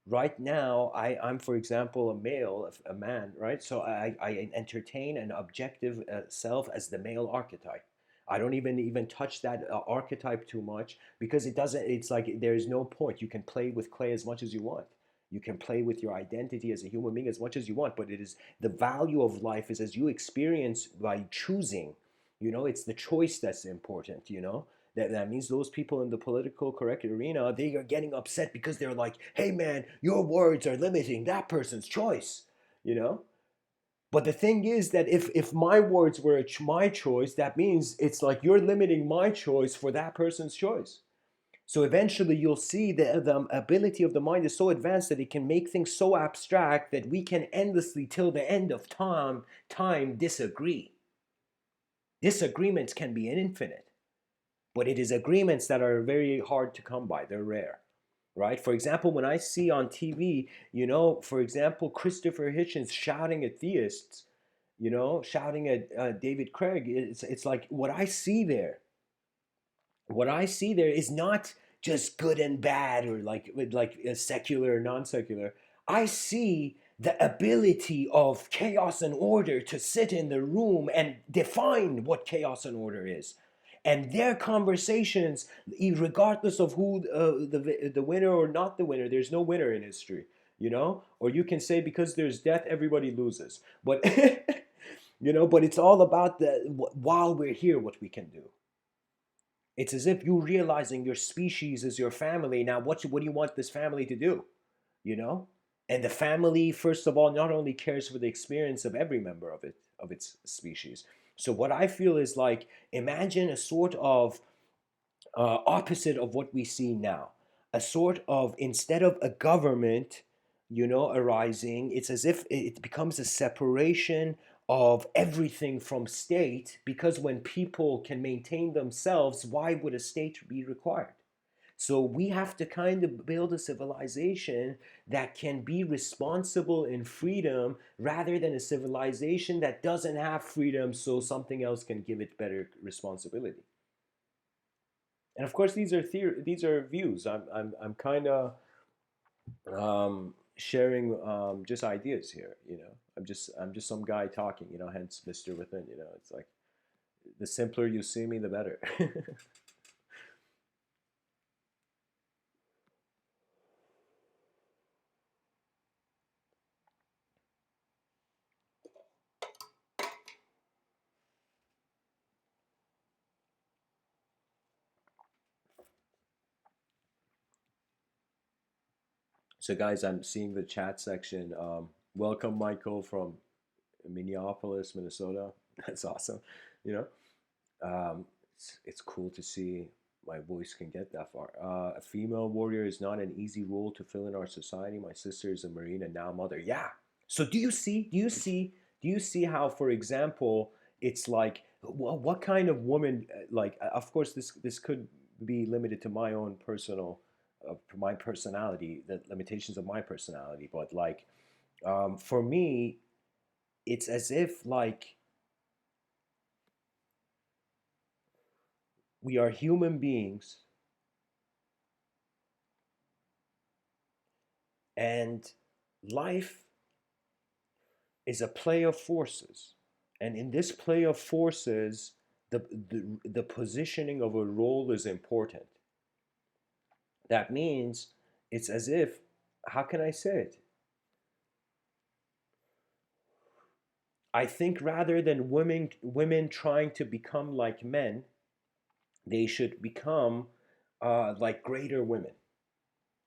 Right now, I'm, for example, a male, a man, right? So I entertain an objective self as the male archetype. I don't even touch that archetype too much because it doesn't. It's like there's no point. You can play with clay as much as you want. You can play with your identity as a human being as much as you want, but it is the value of life is as you experience by choosing. It's the choice that's important. That means those people in the political correct arena, they are getting upset because they're like, hey man, your words are limiting that person's choice, you know? But the thing is that if my words were my choice, that means it's like you're limiting my choice for that person's choice. So eventually you'll see the ability of the mind is so advanced that it can make things so abstract that we can endlessly, till the end of time disagree. Disagreements can be infinite. But it is agreements that are very hard to come by. They're rare, right? For example, when I see on TV, for example, Christopher Hitchens shouting at theists, shouting at David Craig, it's like what I see there is not just good and bad or like secular or non-secular. I see the ability of chaos and order to sit in the room and define what chaos and order is. And their conversations, regardless of who the winner or not the winner, there's no winner in history, you know? Or you can say because there's death, everybody loses. But, but it's all about while we're here, what we can do. It's as if you realizing your species is your family. Now, what do you want this family to do? You know? And the family, first of all, not only cares for the experience of every member of its species. So what I feel is like, imagine a sort of opposite of what we see now. A sort of, instead of a government, arising, it's as if it becomes a separation of everything from state, because when people can maintain themselves, why would a state be required? So we have to kind of build a civilization that can be responsible in freedom, rather than a civilization that doesn't have freedom so something else can give it better responsibility. And of course, these are views. I'm kind of sharing just ideas here. I'm just some guy talking. Hence Mr. Within. It's like the simpler you see me, the better. So, guys, I'm seeing the chat section. Welcome, Michael from Minneapolis, Minnesota. That's awesome. You know, it's cool to see my voice can get that far. A female warrior is not an easy role to fill in our society. My sister is a Marine and now mother. Yeah. So do you see how, for example, it's like, what kind of woman, like, of course, this could be limited to my own personal, my personality, the limitations of my personality, but like, for me, it's as if like we are human beings, and life is a play of forces. And in this play of forces, the positioning of a role is important. That means it's as if, how can I say it? I think rather than women trying to become like men, they should become like greater women.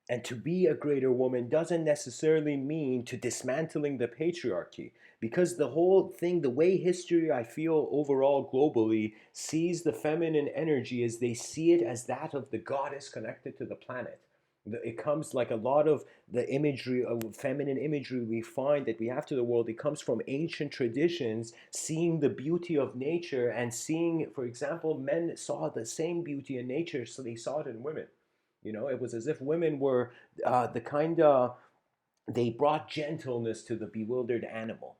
And to be a greater woman doesn't necessarily mean to dismantling the patriarchy, because the whole thing, the way history, I feel, overall globally sees the feminine energy, is they see it as that of the goddess connected to the planet. It comes like a lot of the imagery of feminine imagery we find that we have to the world. It comes from ancient traditions, seeing the beauty of nature and seeing, for example, men saw the same beauty in nature, so they saw it in women. It was as if women were the kind of, they brought gentleness to the bewildered animal.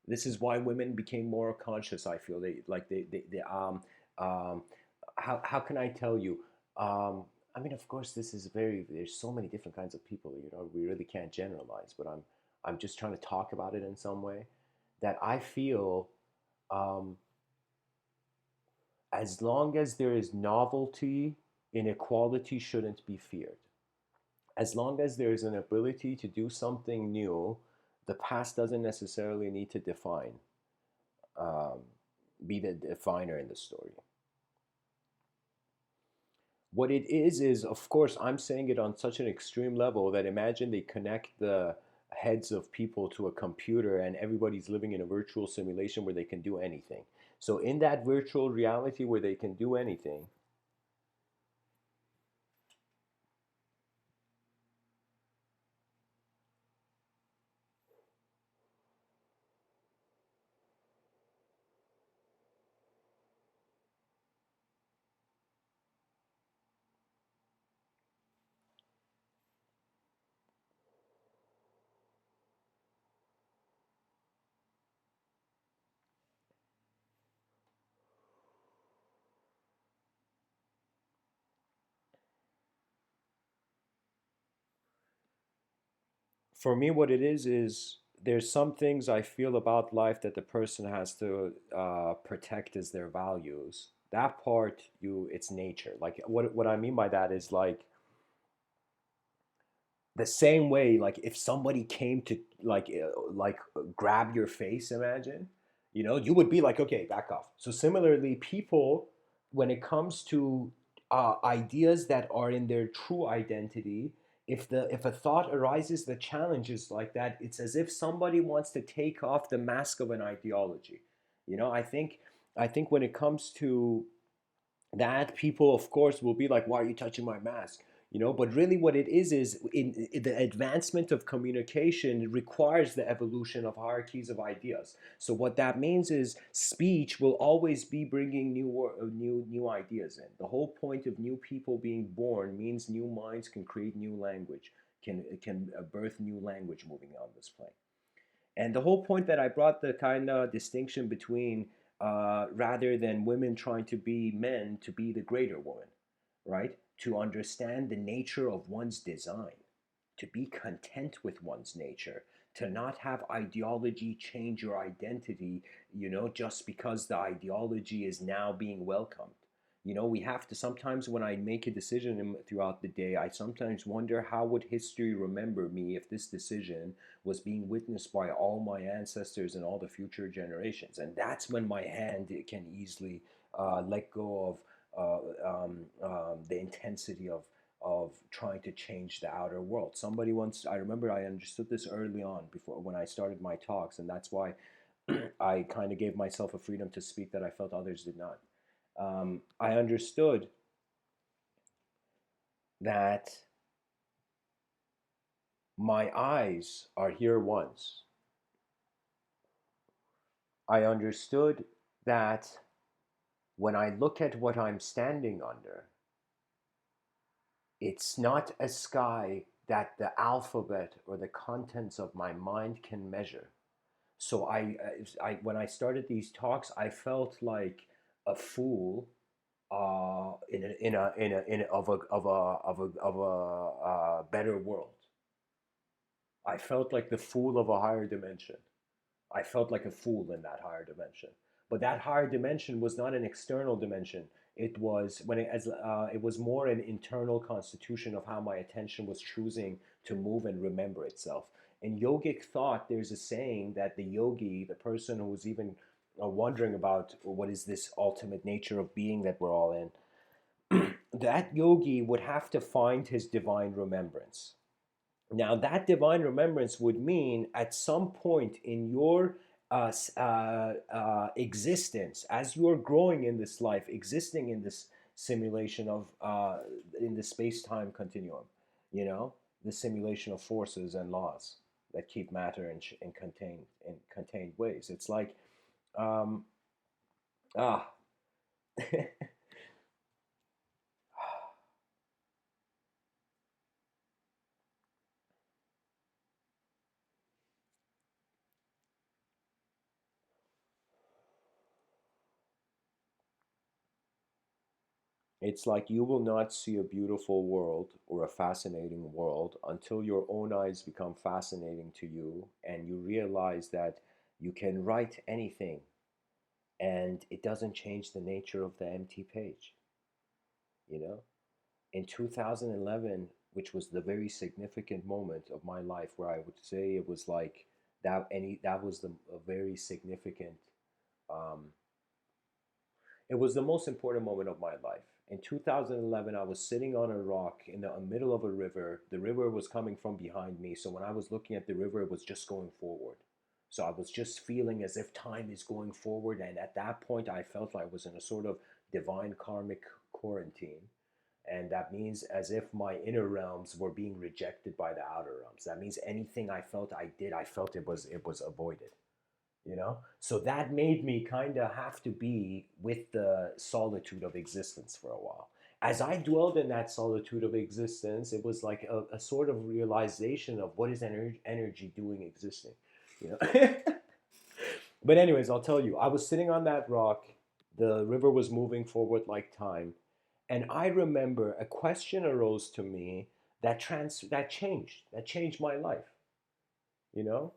This is why women became more conscious. I feel um how can I tell you? I mean, of course, this is very. There's so many different kinds of people. We really can't generalize. But I'm just trying to talk about it in some way that I feel. Um, as long as there is novelty, inequality shouldn't be feared. As long as there is an ability to do something new, the past doesn't necessarily need to um, be the definer in the story. What it is, of course, I'm saying it on such an extreme level that imagine they connect the heads of people to a computer and everybody's living in a virtual simulation where they can do anything. So, in that virtual reality where they can do anything, For me, what it is there's some things I feel about life that the person has to protect as their values. That part, it's nature. Like what I mean by that is like the same way, like if somebody came to grab your face, imagine, you would be like, okay, back off. So similarly, people, when it comes to ideas that are in their true identity, if a thought arises that challenges like that, it's as if somebody wants to take off the mask of an ideology. I think when it comes to that, people of course will be like, why are you touching my mask? But really what it is in the advancement of communication requires the evolution of hierarchies of ideas. So what that means is speech will always be bringing new ideas in. The whole point of new people being born means new minds can create new language, can birth new language moving on this plane. And the whole point that I brought the kind of distinction between rather than women trying to be men to be the greater woman, right? To understand the nature of one's design, to be content with one's nature, to not have ideology change your identity, just because the ideology is now being welcomed. We have to sometimes, when I make a decision throughout the day, I sometimes wonder how would history remember me if this decision was being witnessed by all my ancestors and all the future generations. And that's when my hand can easily let go of the intensity of trying to change the outer world. Somebody once, I remember I understood this early on before when I started my talks, and that's why I kind of gave myself a freedom to speak that I felt others did not. I understood that my eyes are here once. I understood that when I look at what I'm standing under, it's not a sky that the alphabet or the contents of my mind can measure. So when I started these talks, I felt like a fool in a better world. I felt like the fool of a higher dimension. I felt like a fool in that higher dimension. But that higher dimension was not an external dimension. It was more an internal constitution of how my attention was choosing to move and remember itself. In yogic thought, there's a saying that the yogi, the person who's even wondering about what is this ultimate nature of being that we're all in, that yogi would have to find his divine remembrance. Now, that divine remembrance would mean at some point in your existence, as you're growing in this life, existing in this simulation of, in the space time continuum, you know, the simulation of forces and laws that keep matter in contained ways. It's like, um, ah, It's like you will not see a beautiful world or a fascinating world until your own eyes become fascinating to you and you realize that you can write anything and it doesn't change the nature of the empty page, you know? In 2011, which was the very significant moment of my life where I would say it was like that was a very significant um, it was the most important moment of my life. In 2011, I was sitting on a rock in the middle of a river. The river was coming from behind me. So when I was looking at the river, it was just going forward. So I was just feeling as if time is going forward. And at that point, I felt like I was in a sort of divine karmic quarantine. And that means as if my inner realms were being rejected by the outer realms. That means anything I felt I did, I felt it was avoided. So that made me kind of have to be with the solitude of existence for a while. As I dwelled in that solitude of existence, it was like a sort of realization of what is energy doing existing, you know. But anyways, I'll tell you, I was sitting on that rock, the river was moving forward like time, and I remember a question arose to me that changed my life. you know?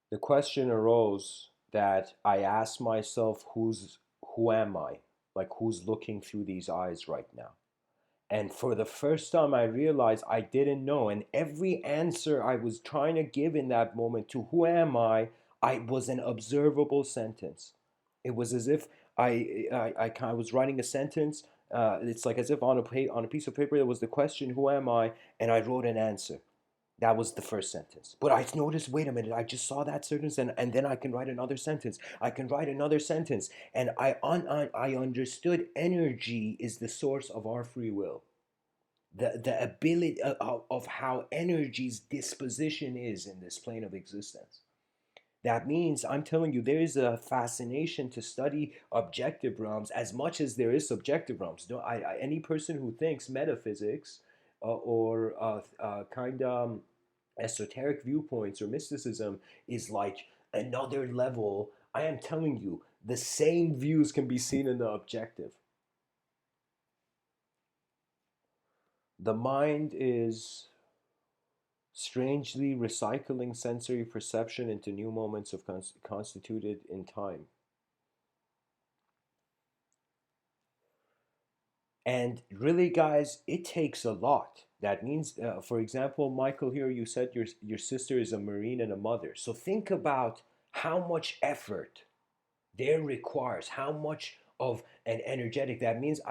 The question arose that I asked myself, who am I? Like, who's looking through these eyes right now? And for the first time, I realized I didn't know. And every answer I was trying to give in that moment to who am I was an observable sentence. It was as if I kind of was writing a sentence. It's like as if on a piece of paper there was the question, who am I? And I wrote an answer. That was the first sentence. But I noticed, wait a minute, I just saw that sentence, and then I can write another sentence. I can write another sentence. And I understood energy is the source of our free will. The ability of how energy's disposition is in this plane of existence. That means, I'm telling you, there is a fascination to study objective realms as much as there is subjective realms. No, any person who thinks metaphysics or kind of esoteric viewpoints or mysticism is like another level, I am telling you, the same views can be seen in the objective. The mind is strangely recycling sensory perception into new moments of constituted in time. And really, guys, it takes a lot. That means, for example, Michael, here you said your sister is a Marine and a mother. So think about how much effort there requires, how much of an energetic. That means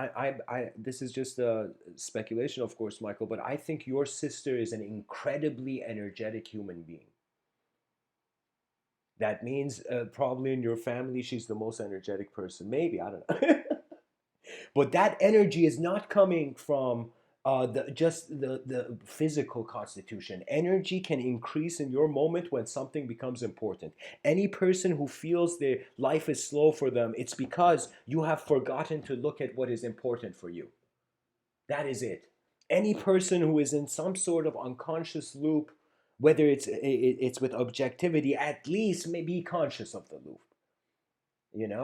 this is just a speculation, of course, Michael, but I think your sister is an incredibly energetic human being. That means probably in your family, she's the most energetic person. Maybe, I don't know. But that energy is not coming from the physical constitution. Energy can increase in your moment when something becomes important. Any person who feels their life is slow for them, it's because you have forgotten to look at what is important for you. That is it. Any person who is in some sort of unconscious loop, whether it's with objectivity, at least may be conscious of the loop.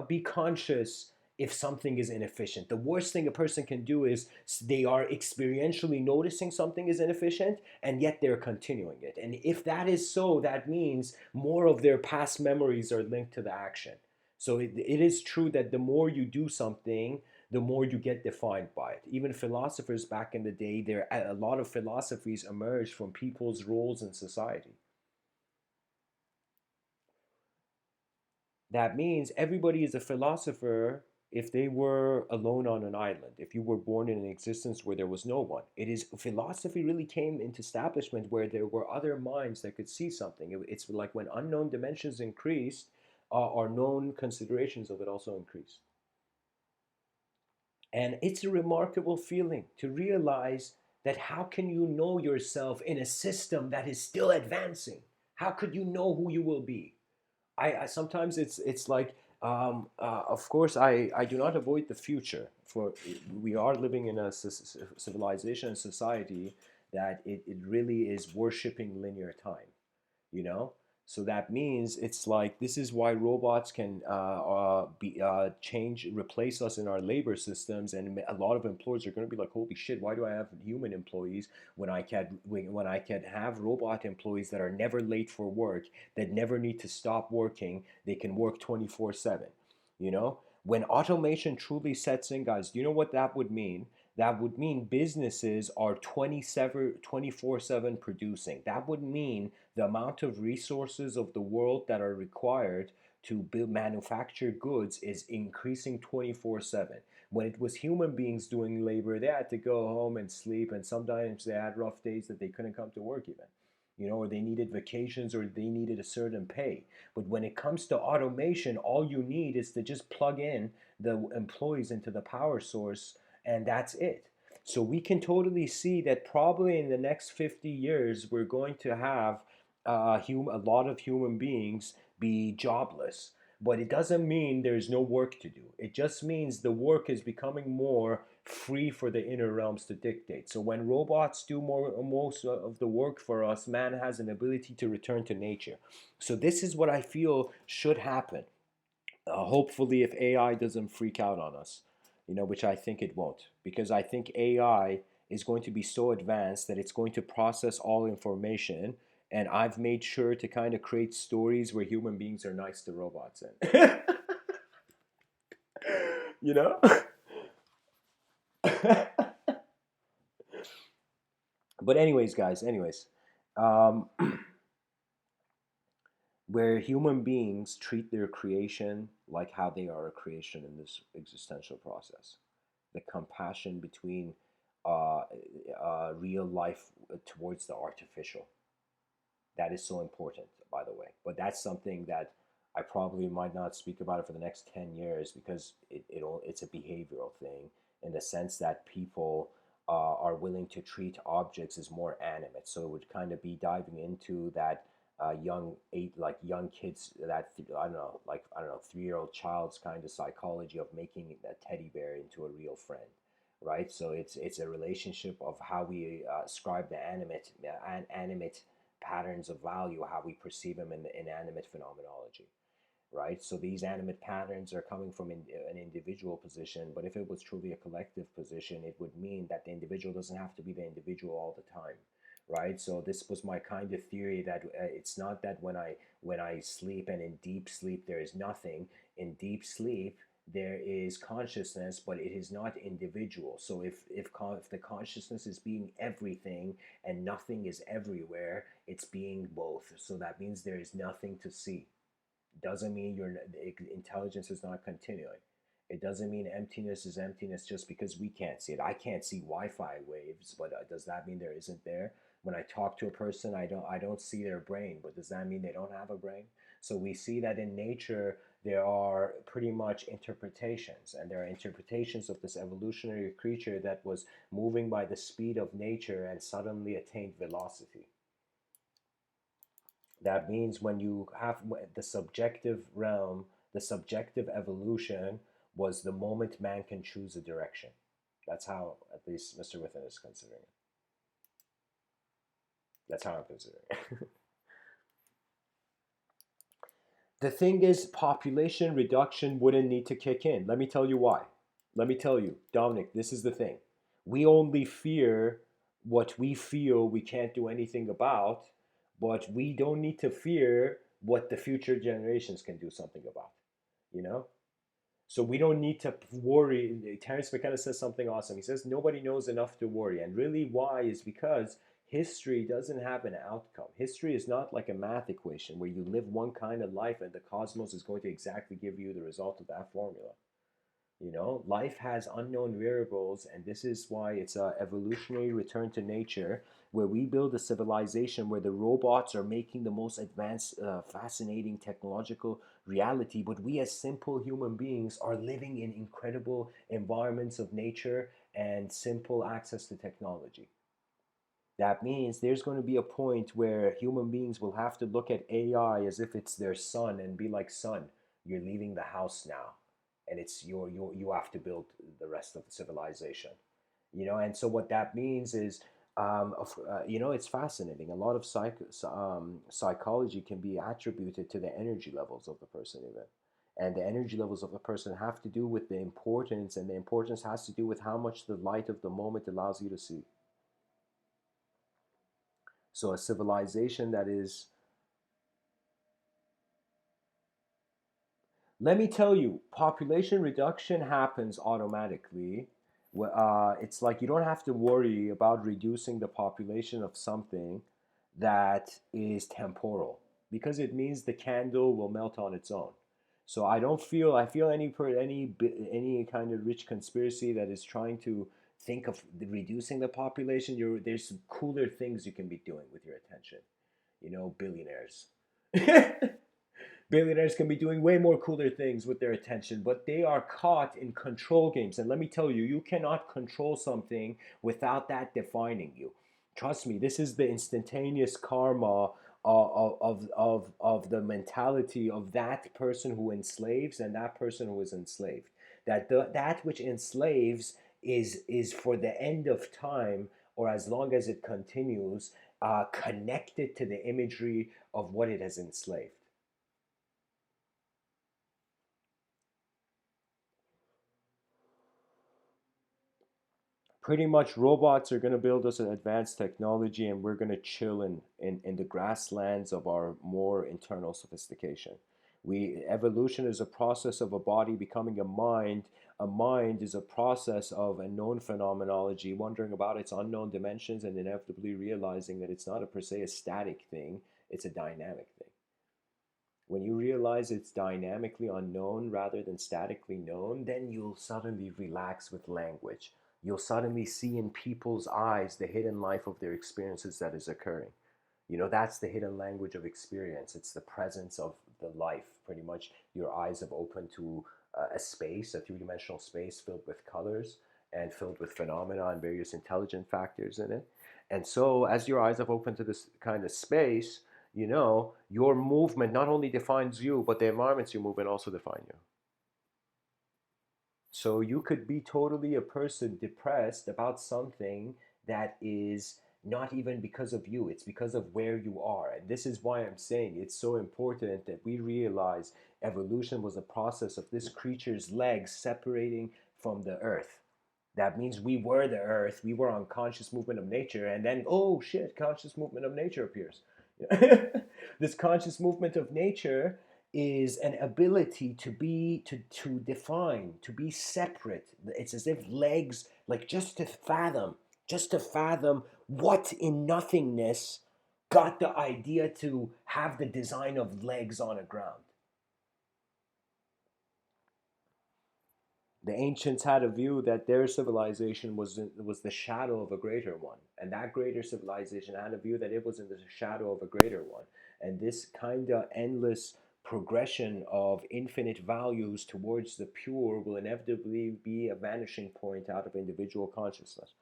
Be conscious if something is inefficient. The worst thing a person can do is they are experientially noticing something is inefficient and yet they're continuing it. And if that is so, that means more of their past memories are linked to the action. So it is true that the more you do something, the more you get defined by it. Even philosophers back in the day, there a lot of philosophies emerged from people's roles in society. That means everybody is a philosopher if they were alone on an island, if you were born in an existence where there was no one. It is philosophy really came into establishment where there were other minds that could see something. It's like when unknown dimensions increased, our known considerations of it also increased. And it's a remarkable feeling to realize that how can you know yourself in a system that is still advancing? How could you know who you will be? I sometimes it's like of course I do not avoid the future, for we are living in a civilization and society that it really is worshiping linear time, you know. So that means it's like this is why robots can be change replace us in our labor systems, and a lot of employers are going to be like, holy shit, why do I have human employees when I can have robot employees that are never late for work, that never need to stop working, they can work 24/7, you know. When automation truly sets in, guys, do you know what that would mean? That would mean businesses are 24/7 producing. That would mean the amount of resources of the world that are required to build manufacture goods is increasing 24/7. When it was human beings doing labor, they had to go home and sleep, and sometimes they had rough days that they couldn't come to work even. Or they needed vacations or they needed a certain pay. But when it comes to automation, all you need is to just plug in the employees into the power source, and that's it. So we can totally see that probably in the next 50 years, we're going to have a lot of human beings be jobless. But it doesn't mean there's no work to do. It just means the work is becoming more free for the inner realms to dictate. So when robots do most of the work for us, man has an ability to return to nature. So this is what I feel should happen. Hopefully, if AI doesn't freak out on us, which I think it won't, because I think AI is going to be so advanced that it's going to process all information. And I've made sure to kind of create stories where human beings are nice to robots. And you know? But anyways, guys, um, where human beings treat their creation like how they are a creation in this existential process. The compassion between uh, real life towards the artificial. That is so important, by the way. But that's something that I probably might not speak about it for the next 10 years because it's a behavioral thing in the sense that people are willing to treat objects as more animate. So it would kind of be diving into that young kids that I don't know 3-year-old child's kind of psychology of making a teddy bear into a real friend, right? So it's a relationship of how we ascribe the animate patterns of value, how we perceive them in the inanimate phenomenology, right? So these animate patterns are coming from an individual position, but if it was truly a collective position, it would mean that the individual doesn't have to be the individual all the time, right? So this was my kind of theory that it's not that when I sleep and in deep sleep there is nothing. In deep sleep there is consciousness, but it is not individual. So if the consciousness is being everything and nothing is everywhere, it's being both. So that means there is nothing to see. Doesn't mean your intelligence is not continuing. It doesn't mean emptiness is emptiness just because we can't see it. I can't see Wi-Fi waves, but does that mean there isn't there? When I talk to a person, I don't see their brain, but does that mean they don't have a brain? So we see that in nature there are pretty much interpretations, and there are interpretations of this evolutionary creature that was moving by the speed of nature and suddenly attained velocity. That means when you have the subjective realm, the subjective evolution was the moment man can choose a direction. That's how at least Mr. Within is considering it. That's how I'm considering it. The thing is, population reduction wouldn't need to kick in. Let me tell you why. Let me tell you, Dominic, this is the thing. We only fear what we feel we can't do anything about, but we don't need to fear what the future generations can do something about. You know? So we don't need to worry. Terence McKenna says something awesome. He says nobody knows enough to worry. And really, why is because history doesn't have an outcome. History is not like a math equation where you live one kind of life and the cosmos is going to exactly give you the result of that formula. Life has unknown variables, and this is why it's a evolutionary return to nature, where we build a civilization where the robots are making the most advanced, fascinating technological reality, but we as simple human beings are living in incredible environments of nature and simple access to technology. That means there's going to be a point where human beings will have to look at AI as if it's their son and be like, son, you're leaving the house now. And it's you have to build the rest of the civilization. And so what that means is, it's fascinating. A lot of psychology can be attributed to the energy levels of the person, even. And the energy levels of the person have to do with the importance, and the importance has to do with how much the light of the moment allows you to see. So a civilization that is, let me tell you, population reduction happens automatically. It's like you don't have to worry about reducing the population of something that is temporal because it means the candle will melt on its own. So I feel any kind of rich conspiracy that is trying to think of reducing the population. There's cooler things you can be doing with your attention. Billionaires. Billionaires can be doing way more cooler things with their attention, but they are caught in control games. And let me tell you, you cannot control something without that defining you. Trust me, this is the instantaneous karma of the mentality of that person who enslaves and that person who is enslaved. That which enslaves is for the end of time, or as long as it continues, connected to the imagery of what it has enslaved. Pretty much robots are going to build us an advanced technology, and we're going to chill in the grasslands of our more internal sophistication. Evolution is a process of a body becoming a mind. A mind is a process of a known phenomenology, wondering about its unknown dimensions and inevitably realizing that it's not a per se a static thing, it's a dynamic thing. When you realize it's dynamically unknown rather than statically known, then you'll suddenly relax with language. You'll suddenly see in people's eyes the hidden life of their experiences that is occurring. That's the hidden language of experience. It's the presence of the life. Pretty much your eyes have opened to a space, a three-dimensional space filled with colors and filled with phenomena and various intelligent factors in it. And so as your eyes have opened to this kind of space, your movement not only defines you, but the environments you move in also define you. So you could be totally a person depressed about something that is not even because of you, it's because of where you are. And this is why I'm saying it's so important that we realize evolution was a process of this creature's legs separating from the earth. That means we were the earth, we were on conscious movement of nature, and then, oh shit, conscious movement of nature appears. This conscious movement of nature is an ability to define, to be separate. It's as if legs, like just to fathom what in nothingness got the idea to have the design of legs on a ground. The ancients had a view that their civilization was the shadow of a greater one, and that greater civilization had a view that it was in the shadow of a greater one. And this kind of endless progression of infinite values towards the pure will inevitably be a vanishing point out of individual consciousness.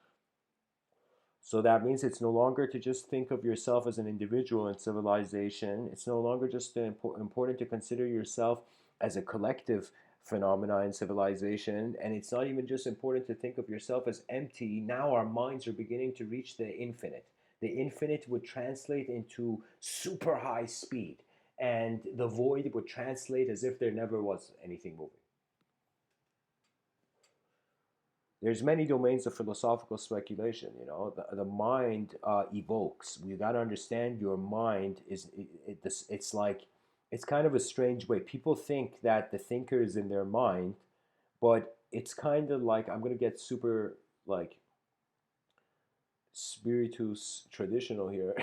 So that means it's no longer to just think of yourself as an individual in civilization. It's no longer just important to consider yourself as a collective phenomena in civilization. And it's not even just important to think of yourself as empty. Now our minds are beginning to reach the infinite. The infinite would translate into super high speed, and the void would translate as if there never was anything moving. There's many domains of philosophical speculation. The mind evokes. You got to understand your mind it's like it's kind of a strange way people think that the thinker is in their mind, but it's kind of like, I'm going to get super like spiritus traditional here.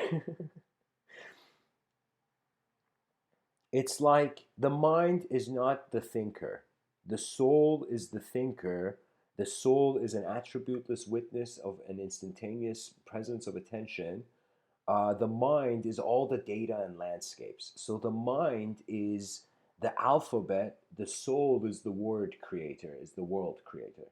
It's like the mind is not the thinker. The soul is the thinker. The soul is an attributeless witness of an instantaneous presence of attention. The mind is all the data and landscapes. So the mind is the alphabet. The soul is the word creator, is the world creator.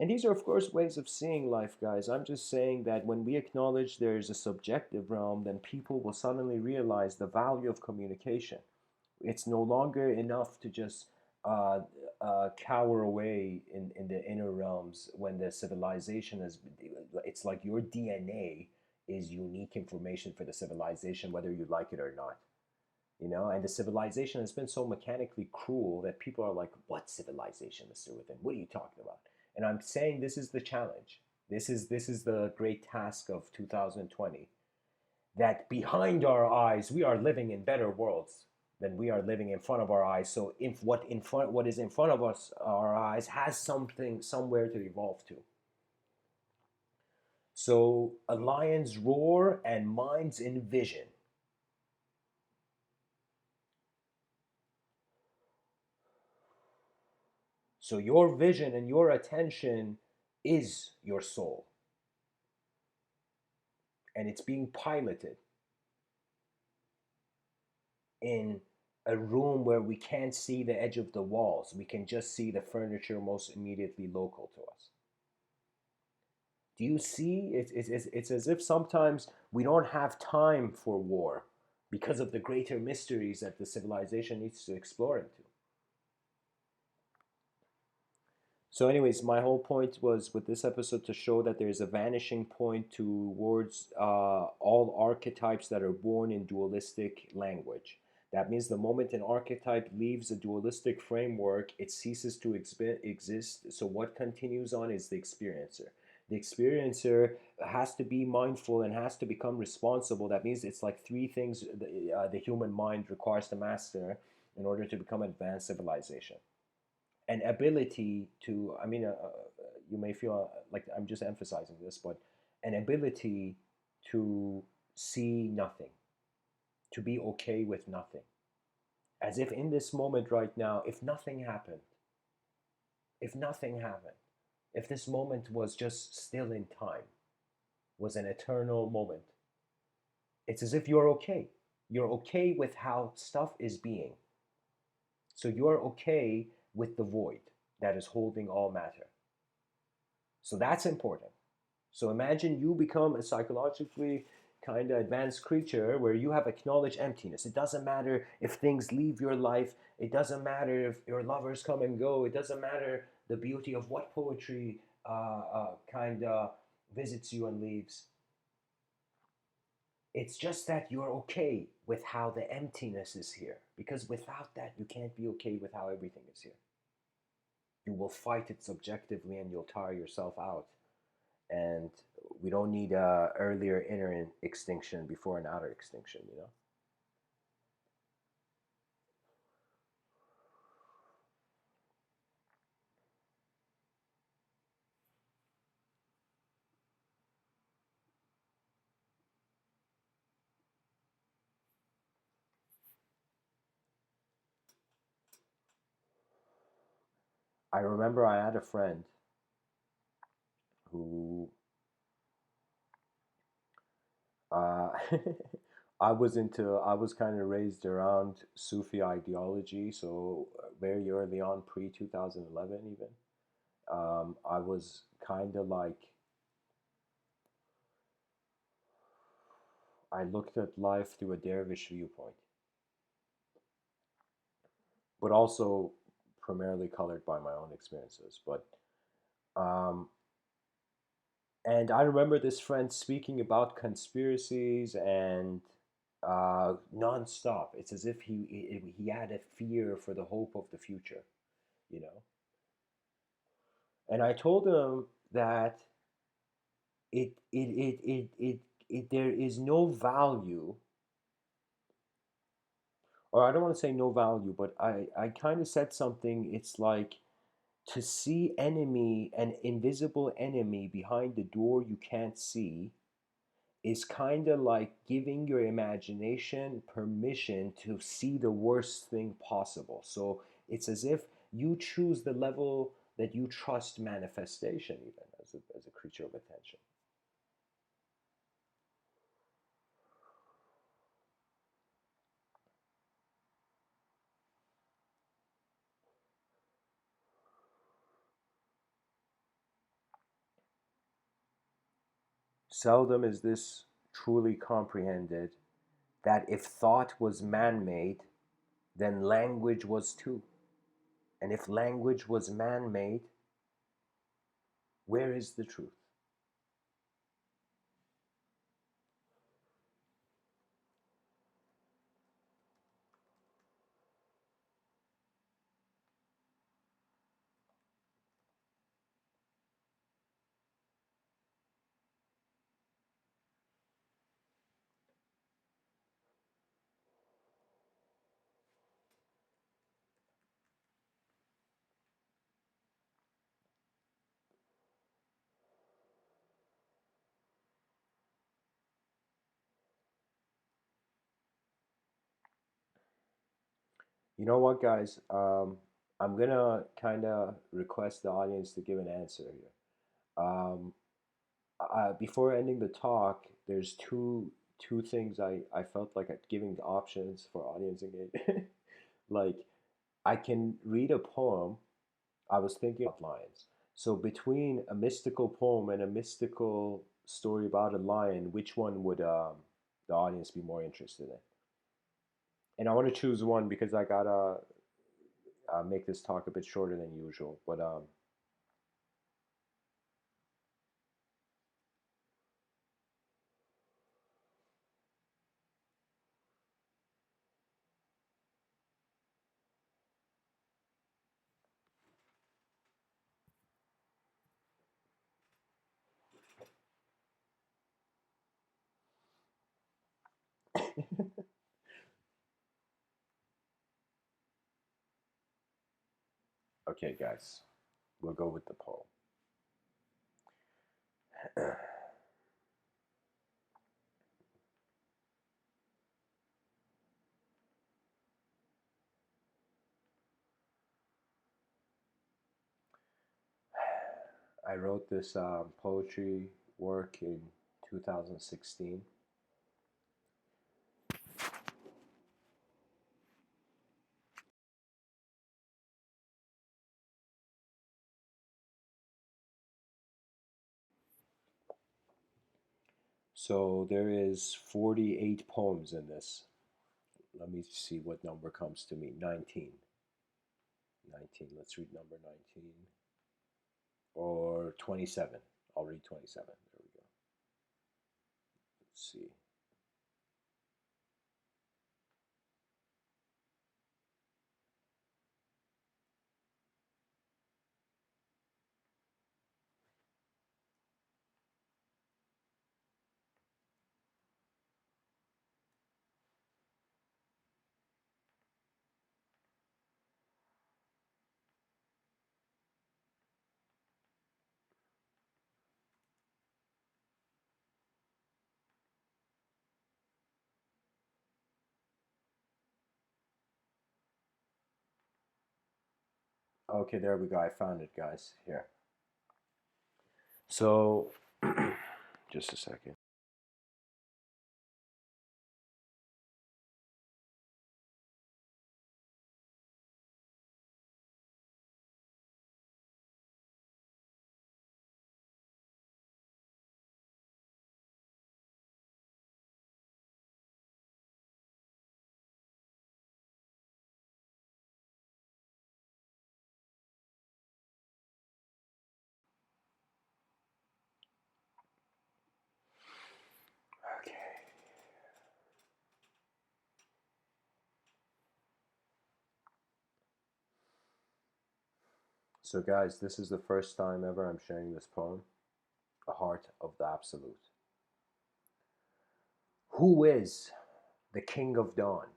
And these are, of course, ways of seeing life, guys. I'm just saying that when we acknowledge there is a subjective realm, then people will suddenly realize the value of communication. It's no longer enough to just uh, cower away in the inner realms when the civilization has. It's like your DNA is unique information for the civilization, whether you like it or not. And the civilization has been so mechanically cruel that people are like, what civilization, Mr. Within? What are you talking about? And I'm saying this is the challenge. This is the great task of 2020. That behind our eyes, we are living in better worlds than we are living in front of our eyes. So if what is in front of us, our eyes, has something somewhere to evolve to. So a lion's roar and minds in vision. So your vision and your attention is your soul, and it's being piloted in a room where we can't see the edge of the walls. We can just see the furniture most immediately local to us. Do you see? It's as if sometimes we don't have time for war because of the greater mysteries that the civilization needs to explore into. So, anyways, my whole point was with this episode to show that there's a vanishing point towards all archetypes that are born in dualistic language. That means the moment an archetype leaves a dualistic framework, it ceases to exist. So, what continues on is the experiencer. The experiencer has to be mindful and has to become responsible. That means it's like three things the human mind requires to master in order to become advanced civilization: an ability to, you may feel like I'm just emphasizing this, but an ability to see nothing, to be okay with nothing, as if in this moment right now, if nothing happened, if nothing happened, if this moment was just still in time, was an eternal moment, it's as if you're okay with how stuff is being, so you're okay with the void that is holding all matter. So that's important. So imagine you become a psychologically kind of advanced creature where you have acknowledged emptiness. It doesn't matter if things leave your life. It doesn't matter if your lovers come and go. It doesn't matter the beauty of what poetry kind of visits you and leaves. It's just that you're okay with how the emptiness is here. Because without that, you can't be okay with how everything is here. You will fight it subjectively and you'll tire yourself out. And we don't need a earlier inner extinction before an outer extinction, you know. I remember I had a friend who uh, I was kind of raised around Sufi ideology, so very early on, pre 2011 even. I was kind of like, I looked at life through a dervish viewpoint, but also primarily colored by my own experiences. But um, and I remember this friend speaking about conspiracies and nonstop. It's as if he had a fear for the hope of the future, you know. And I told him that there is no value, or I don't want to say no value, but I kind of said something. It's like to see an invisible enemy behind the door you can't see is kind of like giving your imagination permission to see the worst thing possible. So it's as if you choose the level that you trust manifestation, even as a creature of attention. Seldom is this truly comprehended that if thought was man made, then language was too. And if language was man made, where is the truth? You know what, guys? I'm gonna kind of request the audience to give an answer here. Before ending the talk, there's two things I felt like giving the options for audience engagement. Like, I can read a poem. I was thinking about lions. So between a mystical poem and a mystical story about a lion, which one would the audience be more interested in? And I want to choose one because I gotta make this talk a bit shorter than usual. But okay, guys, we'll go with the poem. I wrote this poetry work in 2016. So there is 48 poems in this. Let me see what number comes to me. 19. 19. Let's read number 19. Or 27. I'll read 27. There we go. Let's see. Okay, there we go. I found it, guys. Here. So, just a second. Okay. So, guys, this is the first time ever I'm sharing this poem, The Heart of the Absolute. Who is the King of Dawn?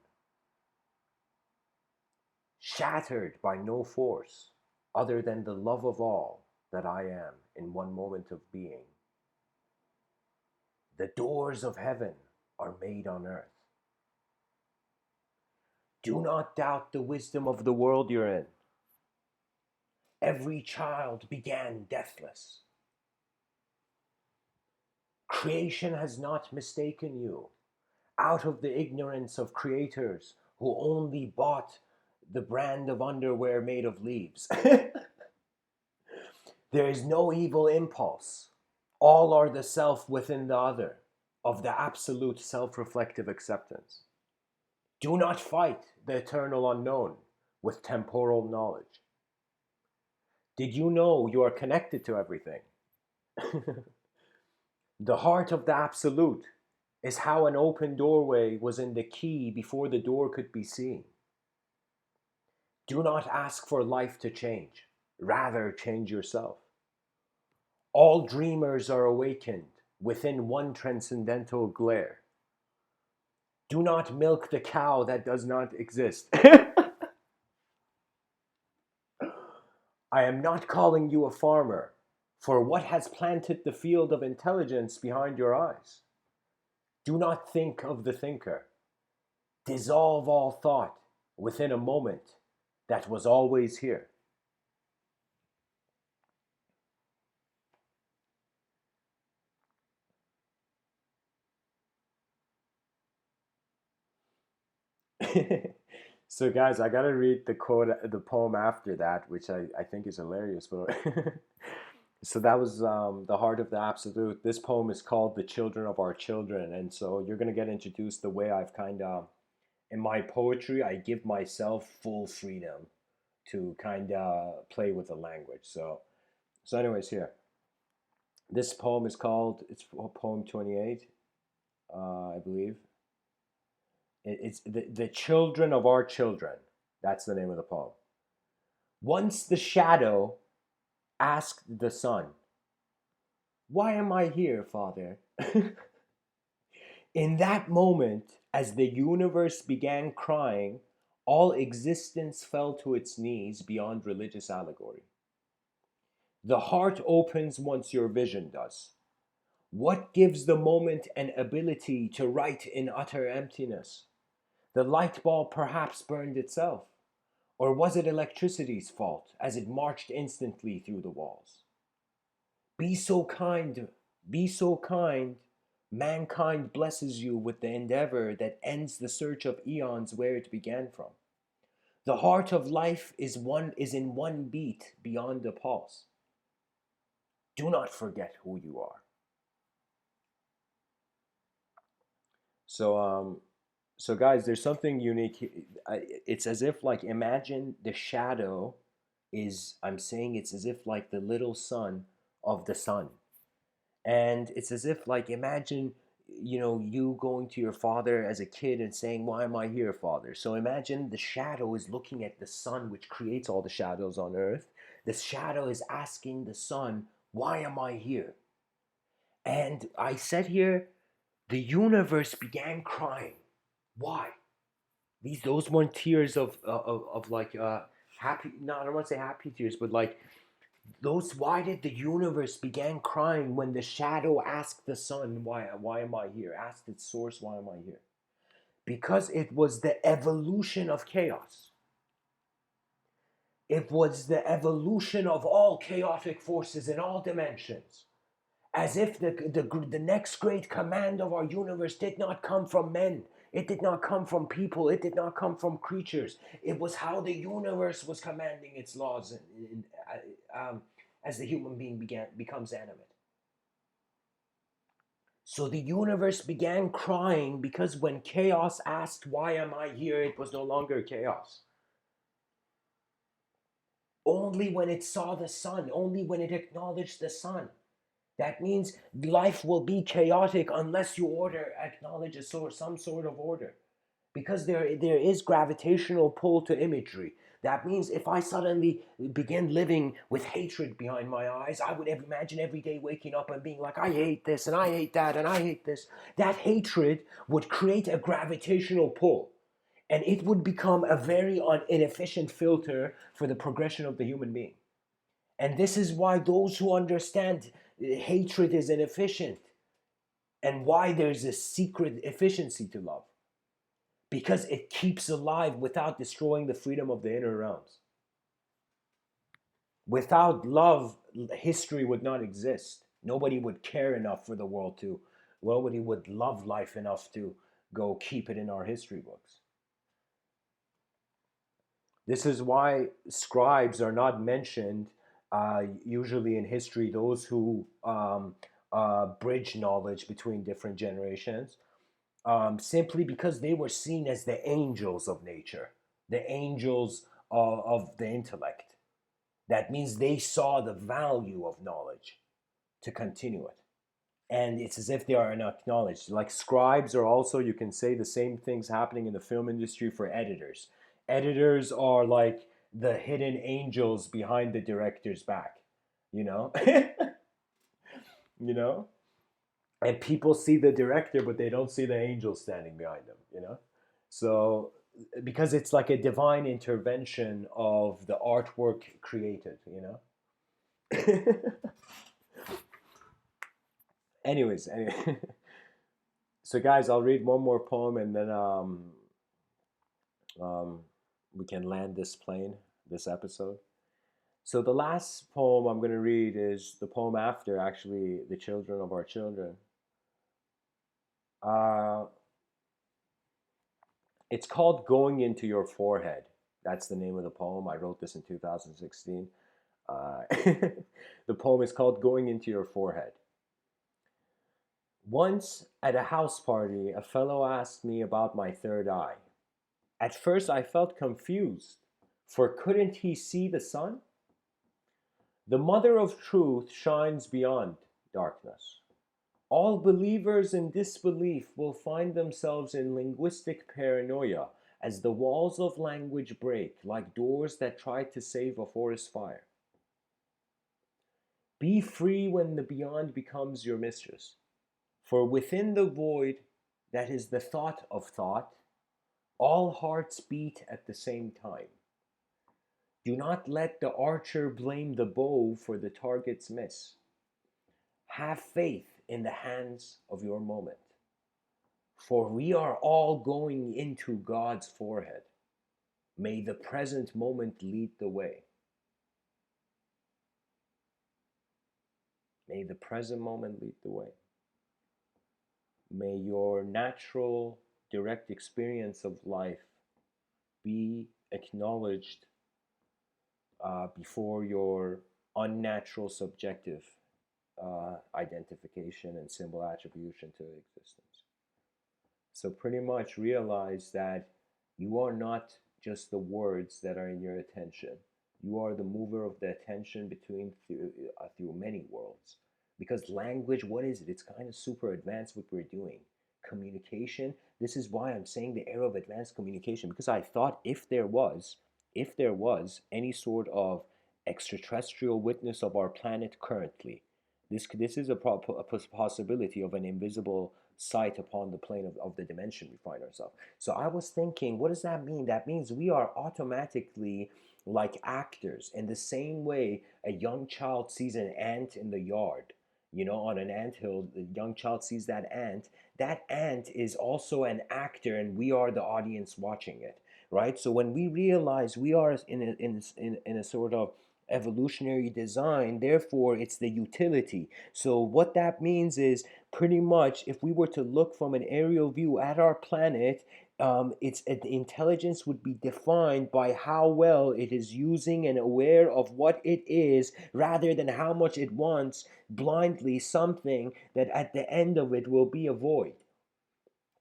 Shattered by no force other than the love of all that I am in one moment of being. The doors of heaven are made on earth. Do not doubt the wisdom of the world you're in. Every child began deathless. Creation has not mistaken you. Out of the ignorance of creators who only bought the brand of underwear made of leaves. There is no evil impulse. All are the self within the other, of the absolute self reflective acceptance. Do not fight the eternal unknown with temporal knowledge. Did you know you are connected to everything? The heart of the absolute is how an open doorway was in the key before the door could be seen. Do not ask for life to change, rather, change yourself. All dreamers are awakened within one transcendental glare. Do not milk the cow that does not exist. I am not calling you a farmer for what has planted the field of intelligence behind your eyes. Do not think of the thinker. Dissolve all thought within a moment that was always here. So guys, I gotta read the quote, the poem after that, which I think is hilarious. But so that was the heart of the absolute. This poem is called "The Children of Our Children," and so you're gonna get introduced the way I've kind of in my poetry. I give myself full freedom to kind of play with the language. So anyways, here this poem is called. It's poem 28, I believe. It's the children of our children. That's the name of the poem. Once the shadow asked the sun, "Why am I here, Father?" In that moment, as the universe began crying, all existence fell to its knees beyond religious allegory. The heart opens once your vision does. What gives the moment an ability to write in utter emptiness? The light bulb perhaps burned itself. Or was it electricity's fault as it marched instantly through the walls? Be so kind, be so kind. Mankind blesses you with the endeavor that ends the search of eons where it began from. The heart of life is in one beat beyond a pulse. Do not forget who you are. So so guys, there's something unique. It's as if like imagine the shadow is I'm saying it's as if like the little son of the sun. And it's as if like imagine you going to your father as a kid and saying, "Why am I here, Father?" So imagine the shadow is looking at the sun, which creates all the shadows on earth. The shadow is asking the sun, "Why am I here?" And I said here, the universe began crying. Why? Those weren't tears of like happy. No, I don't want to say happy tears, but like those. Why did the universe began crying when the shadow asked the sun, "Why am I here?" Asked its source, "Why am I here?" Because it was the evolution of chaos. It was the evolution of all chaotic forces in all dimensions. As if the next great command of our universe did not come from men. It did not come from people. It did not come from creatures. It was how the universe was commanding its laws as the human being becomes animate. So the universe began crying because when chaos asked, "Why am I here?" it was no longer chaos. Only when it saw the sun, only when it acknowledged the sun. That means life will be chaotic unless you acknowledge some sort of order. Because there is gravitational pull to imagery. That means if I suddenly begin living with hatred behind my eyes, I would imagine every day waking up and being like, "I hate this and I hate that and I hate this." That hatred would create a gravitational pull. And it would become a very inefficient filter for the progression of the human being. And this is why those who understand hatred is inefficient and why there's a secret efficiency to love. Because it keeps alive without destroying the freedom of the inner realms. Without love, history would not exist. Nobody would care enough for the world to, nobody would love life enough to go keep it in our history books. This is why scribes are not mentioned usually in history, those who bridge knowledge between different generations, simply because they were seen as the angels of nature, the angels of the intellect. That means they saw the value of knowledge to continue it. And it's as if they are not acknowledged. Like scribes are also, you can say the same things happening in the film industry for editors. Editors are like the hidden angels behind the director's back, you know? you know? And people see the director, but they don't see the angel standing behind them, you know? So, because it's like a divine intervention of the artwork created, you know? Anyways, anyway. So guys, I'll read one more poem and then um, we can land this plane, this episode. So the last poem I'm going to read is the poem after, actually, "The Children of Our Children." Uh, It's called Going Into Your Forehead. That's the name of the poem. I wrote this in 2016. The poem is called Going Into Your Forehead. Once at a house party, a fellow asked me about my third eye. At first, I felt confused, for couldn't he see the sun? The mother of truth shines beyond darkness. All believers in disbelief will find themselves in linguistic paranoia as the walls of language break like doors that try to save a forest fire. Be free when the beyond becomes your mistress, for within the void that is the thought of thought, all hearts beat at the same time. Do not let the archer blame the bow for the target's miss. Have faith in the hands of your moment, for we are all going into God's forehead. May the present moment lead the way. May the present moment lead the way. May your natural, direct experience of life be acknowledged before your unnatural, subjective identification and symbol attribution to existence. So pretty much realize that you are not just the words that are in your attention. You are the mover of the attention between through many worlds. Because language, what is it? It's kind of super advanced what we're doing. Communication, this is why I'm saying the era of advanced communication, because I thought if there was any sort of extraterrestrial witness of our planet currently, this is a possibility of an invisible sight upon the plane of the dimension we find ourselves. So I was thinking, what does that mean? That means we are automatically like actors in the same way a young child sees an ant in the yard. You know, on an ant hill, the young child sees that ant. That ant is also an actor, and we are the audience watching it, right? So when we realize we are in a sort of evolutionary design, therefore it's the utility. So what that means is pretty much if we were to look from an aerial view at our planet, its intelligence would be defined by how well it is using and aware of what it is, rather than how much it wants blindly something that at the end of it will be a void.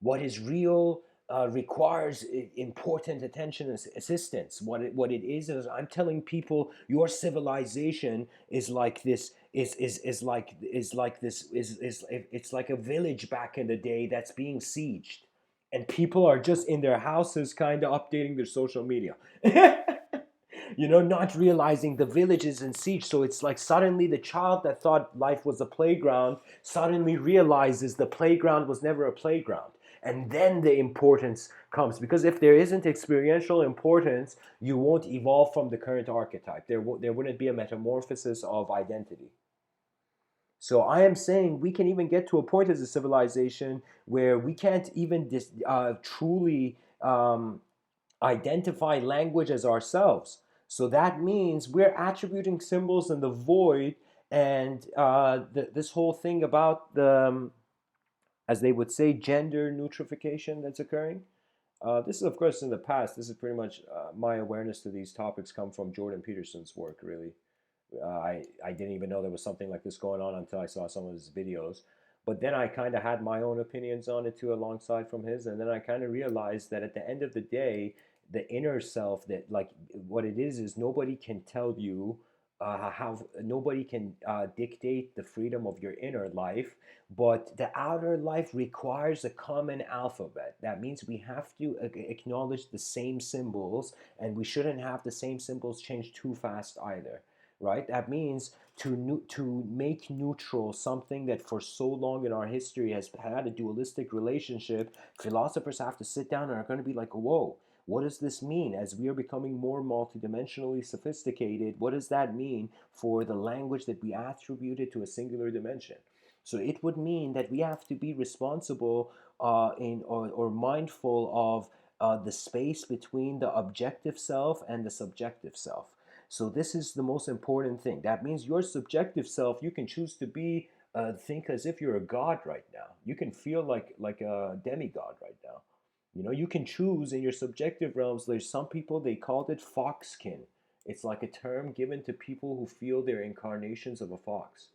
What is real requires important attention and assistance. What it is I'm telling people your civilization is like this is like this is it's like a village back in the day that's being sieged, and people are just in their houses kind of updating their social media. You know, not realizing the village is in siege. So it's like suddenly the child that thought life was a playground suddenly realizes the playground was never a playground. And then the importance comes, because if there isn't experiential importance, you won't evolve from the current archetype. There wouldn't be a metamorphosis of identity. So I am saying we can even get to a point as a civilization where we can't even truly identify language as ourselves. So that means we're attributing symbols in the void, and this whole thing about the, as they would say, gender neutrification that's occurring. This is, of course, in the past. This is pretty much my awareness to these topics come from Jordan Peterson's work, really. I didn't even know there was something like this going on until I saw some of his videos. But then I kind of had my own opinions on it too, alongside from his. And then I kind of realized that at the end of the day, the inner self, that like what it is nobody can tell you how, nobody can dictate the freedom of your inner life, but the outer life requires a common alphabet. That means we have to acknowledge the same symbols, and we shouldn't have the same symbols change too fast either, right? That means to make neutral something that for so long in our history has had a dualistic relationship. Philosophers have to sit down and are going to be like, whoa, what does this mean? As we are becoming more multidimensionally sophisticated, what does that mean for the language that we attributed to a singular dimension? So it would mean that we have to be responsible or mindful of the space between the objective self and the subjective self. So this is the most important thing. That means your subjective self, you can choose to be, think as if you're a god right now. You can feel like a demigod right now. You know, you can choose in your subjective realms. There's some people, they called it foxkin. It's like a term given to people who feel they're incarnations of a fox.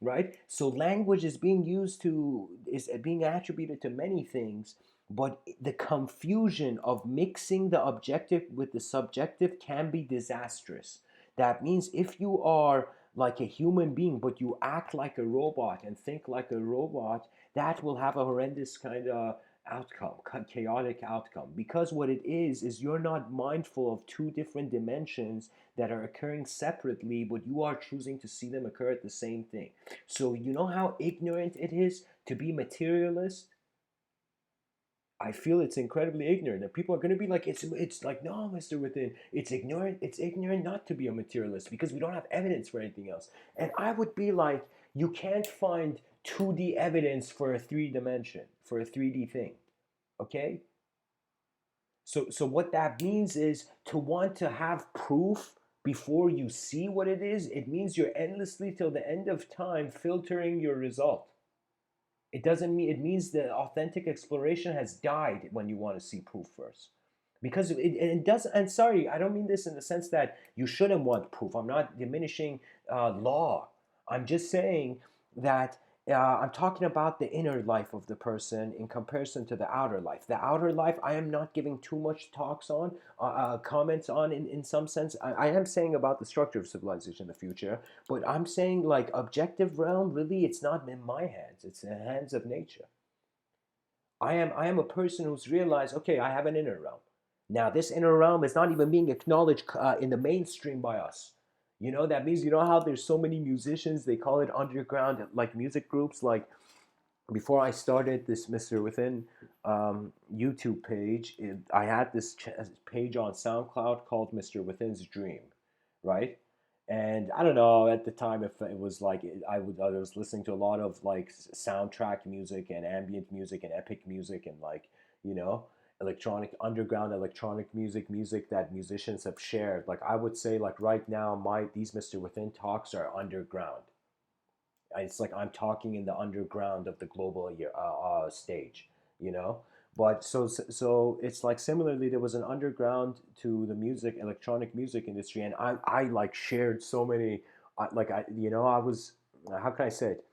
Right? So language is being used to, is being attributed to many things, but the confusion of mixing the objective with the subjective can be disastrous. That means if you are like a human being, but you act like a robot and think like a robot, that will have a horrendous kind of outcome, chaotic outcome. Because what it is you're not mindful of two different dimensions that are occurring separately, but you are choosing to see them occur at the same thing. So, you know how ignorant it is to be materialist? I feel it's incredibly ignorant, and people are going to be like, it's like, no, Mr. Within, it's ignorant not to be a materialist because we don't have evidence for anything else. And I would be like, you can't find 2D evidence for a 3 dimension, for a 3D thing. Okay? So what that means is to want to have proof before you see what it is, it means you're endlessly till the end of time filtering your result. It doesn't mean, it means the authentic exploration has died when you want to see proof first. Because it doesn't, and sorry, I don't mean this in the sense that you shouldn't want proof. I'm not diminishing law. I'm just saying that I'm talking about the inner life of the person in comparison to the outer life. The outer life, I am not giving too much talks on, comments on in some sense. I am saying about the structure of civilization in the future, but I'm saying like objective realm, really, it's not in my hands. It's in the hands of nature. I am a person who's realized, okay, I have an inner realm. Now, this inner realm is not even being acknowledged in the mainstream by us. You know, that means, you know how there's so many musicians, they call it underground, like music groups. Like before I started this Mr. Within YouTube page, I had this page on SoundCloud called Mr. Within's Dream, right? And I don't know at the time if it was like I was listening to a lot of like soundtrack music and ambient music and epic music and like, you know, electronic underground electronic music that musicians have shared. Like I would say like right now my these Mr. Within talks are underground. It's like I'm talking in the underground of the global stage, you know. But so it's like similarly there was an underground to the music electronic music industry, and I like shared so many, like I you know I was, how can I say it,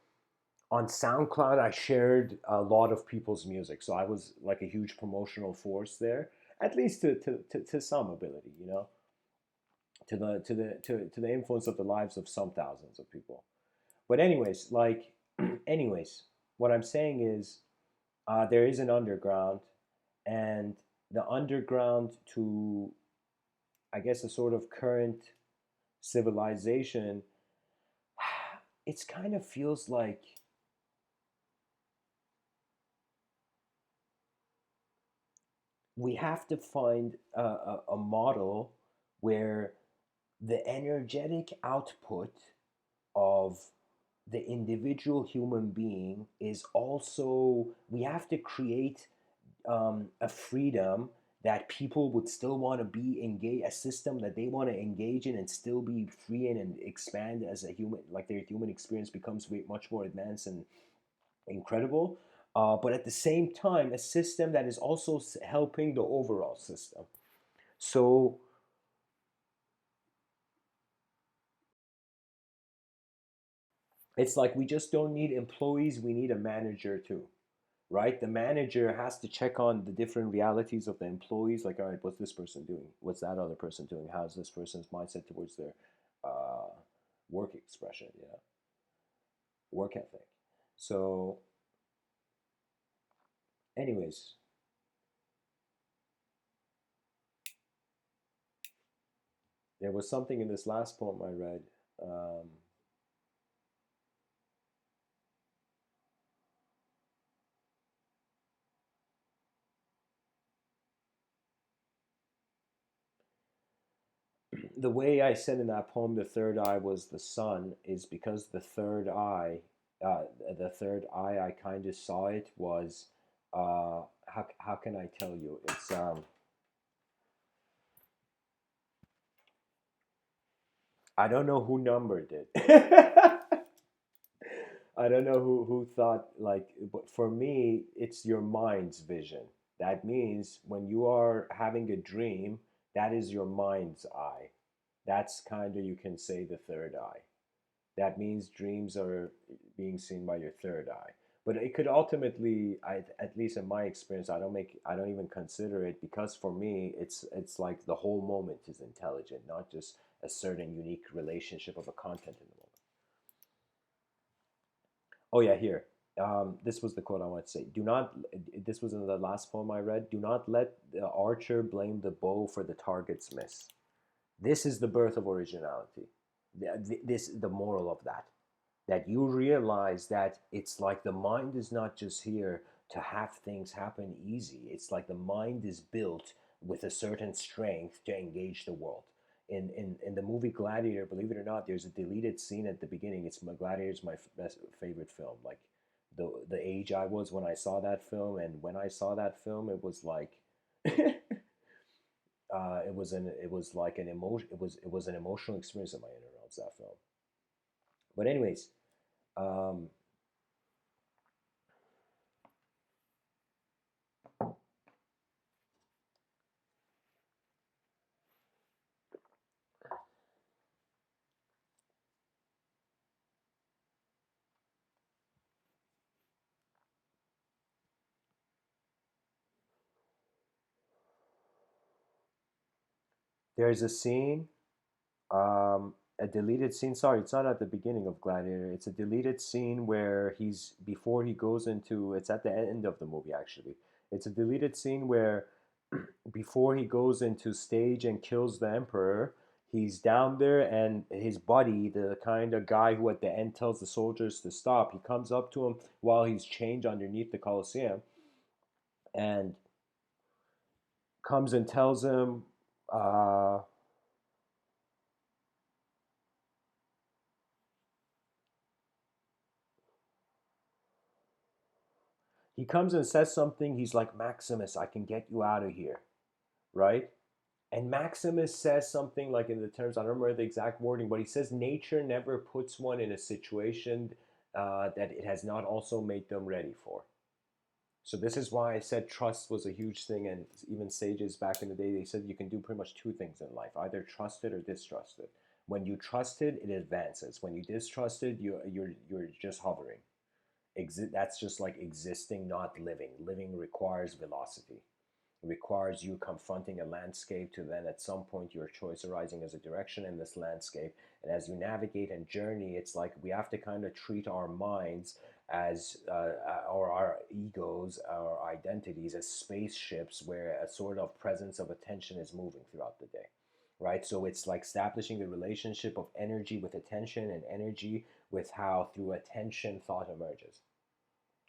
on SoundCloud I shared a lot of people's music, so I was like a huge promotional force there, at least to some ability, you know, to the influence of the lives of some thousands of people. But anyways, like, anyways, what I'm saying is there is an underground, and the underground to, I guess, a sort of current civilization, it's kind of feels like we have to find a model where the energetic output of the individual human being is also, we have to create a freedom that people would still want to be engaged, a system that they want to engage in and still be free in and expand as a human, like their human experience becomes much more advanced and incredible. But at the same time, a system that is also helping the overall system. So it's like we just don't need employees, we need a manager too, right? The manager has to check on the different realities of the employees. Like, all right, what's this person doing? What's that other person doing? How's this person's mindset towards their uh, work expression? Yeah, work ethic. So, anyways, there was something in this last poem I read. Um, the way I said in that poem, the third eye was the sun, is because uh, the third eye, I kind of saw it was, how can I tell you? It's I don't know who numbered it. I don't know who thought like, but for me, it's your mind's vision. That means when you are having a dream, that is your mind's eye. That's kind of, you can say, the third eye. That means dreams are being seen by your third eye. But it could ultimately, at least in my experience, I don't even consider it, because for me, it's like the whole moment is intelligent, not just a certain unique relationship of a content in the moment. Oh yeah, here. This was the quote I want to say. Do not. This was in the last poem I read. Do not let the archer blame the bow for the target's miss. This is the birth of originality. This the moral of that. That you realize that it's like the mind is not just here to have things happen easy. It's like the mind is built with a certain strength to engage the world. In the movie Gladiator, believe it or not, there's a deleted scene at the beginning. It's my Gladiator's my best favorite film. Like the age I was when I saw that film, and when I saw that film, it was like it was like an emotion. It was an emotional experience in my inner realms, that film. But anyways, um, there's a scene, a deleted scene. Sorry, it's not at the beginning of Gladiator. It's a deleted scene where he's before he goes into. It's at the end of the movie actually. It's a deleted scene where before he goes into stage and kills the emperor, he's down there and his buddy, the kind of guy who at the end tells the soldiers to stop, he comes up to him while he's chained underneath the Colosseum and comes and tells him. Uh, he comes and says something. He's like, Maximus, I can get you out of here, right? And Maximus says something like, in the terms, I don't remember the exact wording, but he says nature never puts one in a situation that it has not also made them ready for. So this is why I said trust was a huge thing, and even sages back in the day, they said you can do pretty much two things in life: either trust it or distrust it. When you trust it, it advances. When you distrust it, you're just hovering. That's just like existing, not living. Living requires velocity. It requires you confronting a landscape to then at some point your choice arising as a direction in this landscape. And as you navigate and journey, it's like we have to kind of treat our minds as or our egos, our identities as spaceships where a sort of presence of attention is moving throughout the day, right? So it's like establishing the relationship of energy with attention and energy with how through attention thought emerges.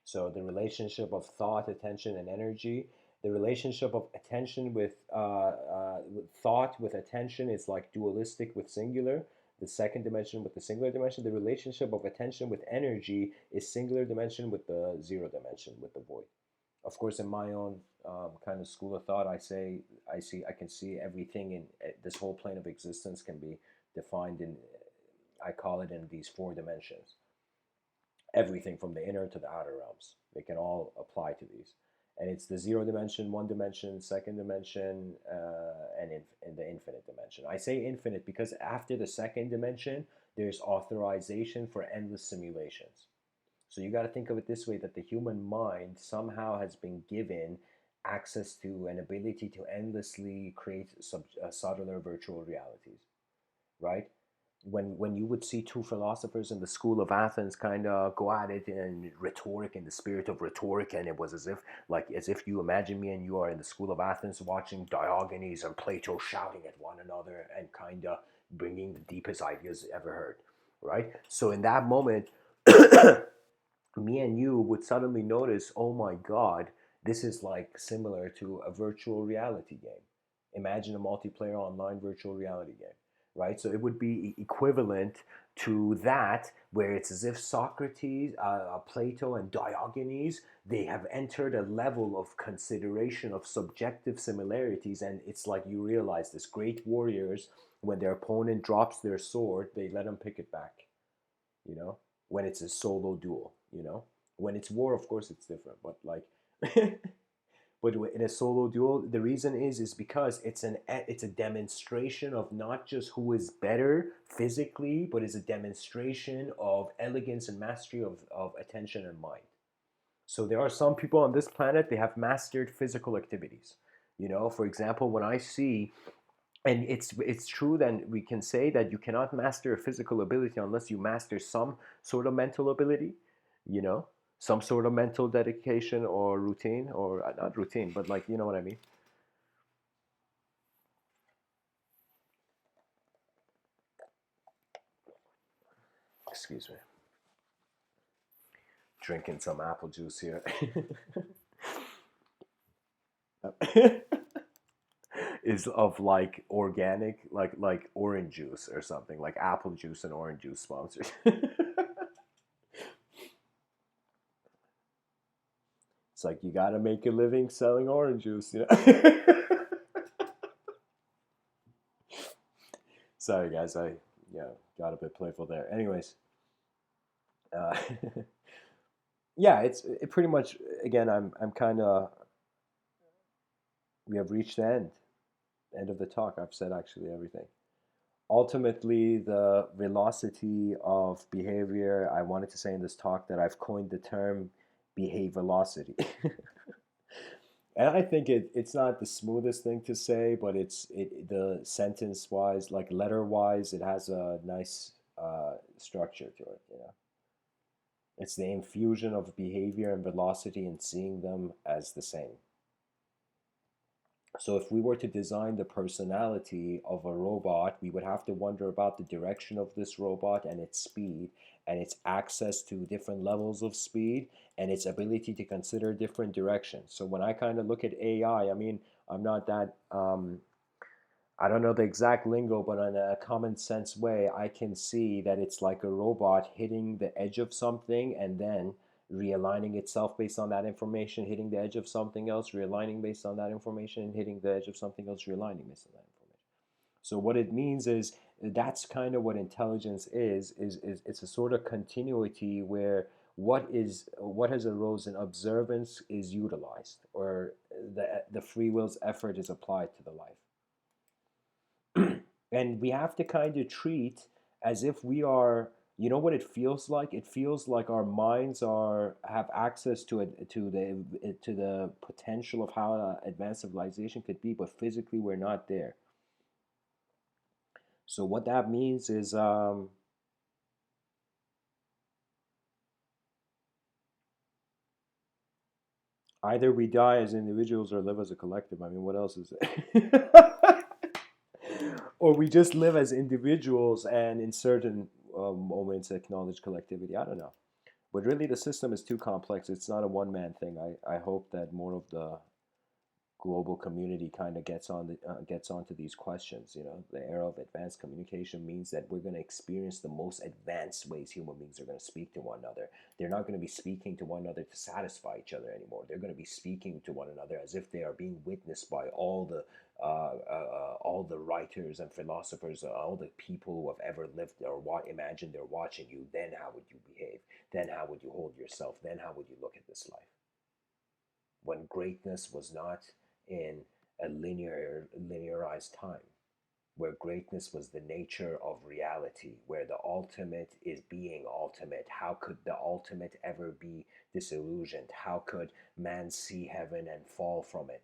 So the relationship of thought, attention, and energy. The relationship of attention with thought with attention is like dualistic with singular. The second dimension with the singular dimension. The relationship of attention with energy is singular dimension with the zero dimension with the void. Of course, in my own kind of school of thought, I can see everything in this whole plane of existence can be defined in, I call it, in these four dimensions. Everything from the inner to the outer realms. They can all apply to these. And it's the zero dimension, one dimension, second dimension, and the infinite dimension. I say infinite because after the second dimension, there's authorization for endless simulations. So you got to think of it this way, that the human mind somehow has been given access to an ability to endlessly create subtler virtual realities, right? When you would see two philosophers in the school of Athens kind of go at it in rhetoric, in the spirit of rhetoric, and it was as if you imagine me and you are in the school of Athens watching Diogenes and Plato shouting at one another and kind of bringing the deepest ideas ever heard, right? So in that moment, me and you would suddenly notice, oh my God, this is like similar to a virtual reality game. Imagine a multiplayer online virtual reality game, right? So it would be equivalent to that, where it's as if Socrates, Plato, and Diogenes, they have entered a level of consideration of subjective similarities, and it's like you realize this: great warriors, when their opponent drops their sword, they let them pick it back, you know? when it's a solo duel, you know? When it's war, of course, it's different, but like, but in a solo duel, the reason is because it's a demonstration of not just who is better physically, but it's a demonstration of elegance and mastery of attention and mind. So there are some people on this planet, they have mastered physical activities. You know, for example, when I see, and it's true, then we can say that you cannot master a physical ability unless you master some sort of mental ability, you know, some sort of mental dedication or routine, or not routine, but like, you know what I mean. Excuse me, drinking some apple juice here. Is of like organic, like orange juice or something, like apple juice and orange juice sponsors. It's like you got to make a living selling orange juice, you know. Sorry guys, I yeah got a bit playful there. Anyways, uh, yeah, it pretty much, again. I'm kind of, we have reached the end of the talk. I've said actually everything. Ultimately, the velocity of behavior. I wanted to say in this talk that I've coined the term behavelocity. And I think it's not the smoothest thing to say, but the sentence wise, like letter wise, it has a nice structure to it. You know, it's the infusion of behavior and velocity and seeing them as the same. So if we were to design the personality of a robot, we would have to wonder about the direction of this robot and its speed and its access to different levels of speed and its ability to consider different directions. So when I kind of look at AI, I mean, I'm not that I don't know the exact lingo, but in a common sense way, I can see that it's like a robot hitting the edge of something and then realigning itself based on that information, hitting the edge of something else, realigning based on that information, and hitting the edge of something else, realigning based on that information. So what it means is that's kind of what intelligence is it's a sort of continuity where what has arose in observance is utilized, or the free will's effort is applied to the life. And we have to kind of treat as if we are, you know what it feels like, it feels like our minds are have access to it, to the potential of how advanced civilization could be, but physically we're not there. So what that means is either we die as individuals or live as a collective. I mean, what else is it? Or we just live as individuals and in certain moments acknowledge collectivity. I don't know. But really, the system is too complex. It's not a one man thing. I hope that more of the global community kind of gets onto these questions. You know, the era of advanced communication means that we're going to experience the most advanced ways human beings are going to speak to one another. They're not going to be speaking to one another to satisfy each other anymore. They're going to be speaking to one another as if they are being witnessed by all the writers and philosophers, all the people who have ever lived or imagined they're watching you. Then how would you behave? Then how would you hold yourself? Then how would you look at this life? When greatness was not in a linearized time, where greatness was the nature of reality, where the ultimate is being ultimate. How could the ultimate ever be disillusioned? How could man see heaven and fall from it?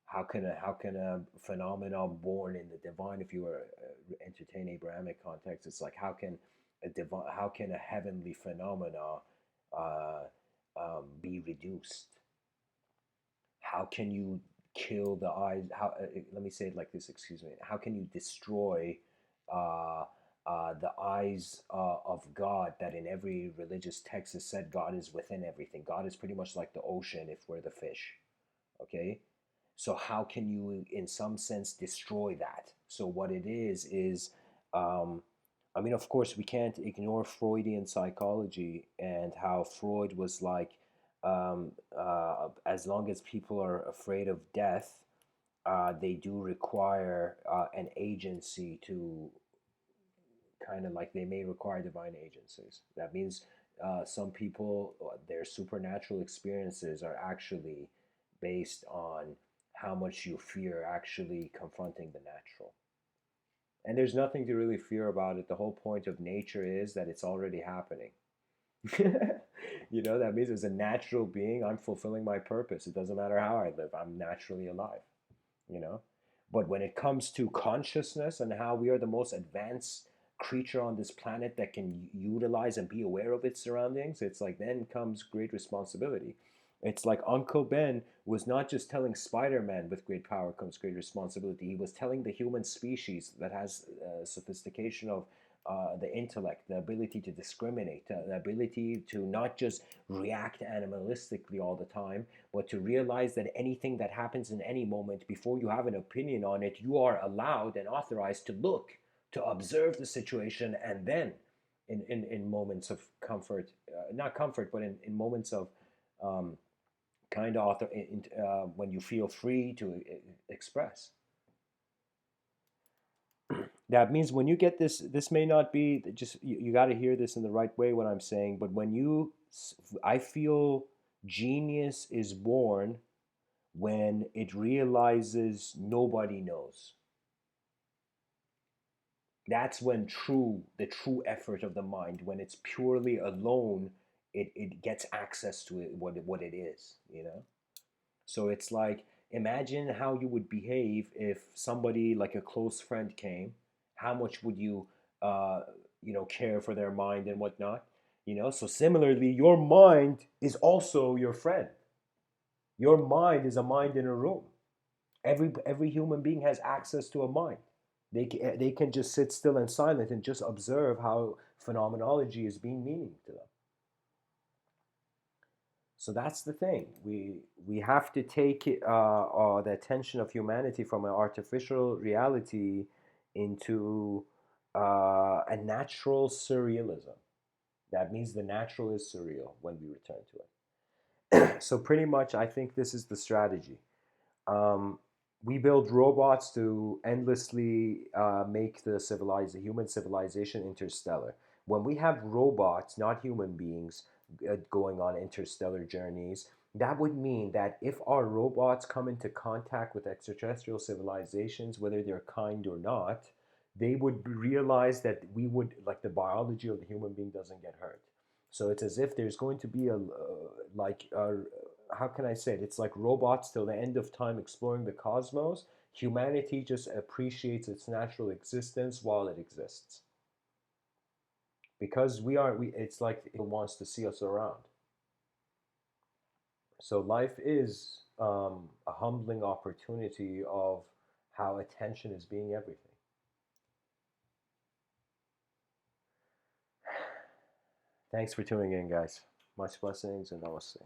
How can a phenomenon born in the divine, if you were entertain Abrahamic context, it's like how can a heavenly phenomena uh, be reduced? How can you kill the eyes? Let me say it like this. Excuse me. How can you destroy uh, the eyes of God? That in every religious text is said God is within everything. God is pretty much like the ocean if we're the fish. Okay. So how can you, in some sense, destroy that? So what it is, um, I mean, of course, we can't ignore Freudian psychology and how Freud was like, as long as people are afraid of death, they do require an agency to kind of like they may require divine agencies. That means some people, their supernatural experiences are actually based on how much you fear actually confronting the natural. And there's nothing to really fear about it. The whole point of nature is that it's already happening. That means as a natural being, I'm fulfilling my purpose. It doesn't matter how I live, I'm naturally alive, you know? But when it comes to consciousness and how we are the most advanced creature on this planet that can utilize and be aware of its surroundings, it's like then comes great responsibility. It's like Uncle Ben was not just telling Spider-Man with great power comes great responsibility. He was telling the human species that has sophistication of the intellect, the ability to discriminate, the ability to not just react animalistically all the time, but to realize that anything that happens in any moment, before you have an opinion on it, you are allowed and authorized to look, to observe the situation, and then in moments of comfort, not comfort, but in moments of um, kind of author, when you feel free to express. That means when you get this may not be just, you got to hear this in the right way what I'm saying, but I feel genius is born when it realizes nobody knows. That's when the true effort of the mind, when it's purely alone, it gets access to it, what it is. So it's like, imagine how you would behave if somebody like a close friend came. How much would you, uh, care for their mind and whatnot? So similarly, your mind is also your friend. Your mind is a mind in a room. Every human being has access to a mind. They can just sit still and silent and just observe how phenomenology is being meaning to them. So that's the thing. We have to take the attention of humanity from an artificial reality into a natural surrealism. That means the natural is surreal when we return to it. So pretty much, I think this is the strategy. Um, we build robots to endlessly make the human civilization interstellar. When we have robots, not human beings, going on interstellar journeys, that would mean that if our robots come into contact with extraterrestrial civilizations, whether they're kind or not, they would realize that we would, like, the biology of the human being doesn't get hurt. So it's as if there's going to be like a how can I say it? It's like robots till the end of time exploring the cosmos. Humanity just appreciates its natural existence while it exists. Because it's like it wants to see us around. So life is a humbling opportunity of how attention is being everything. Thanks for tuning in, guys. Much blessings and namaste.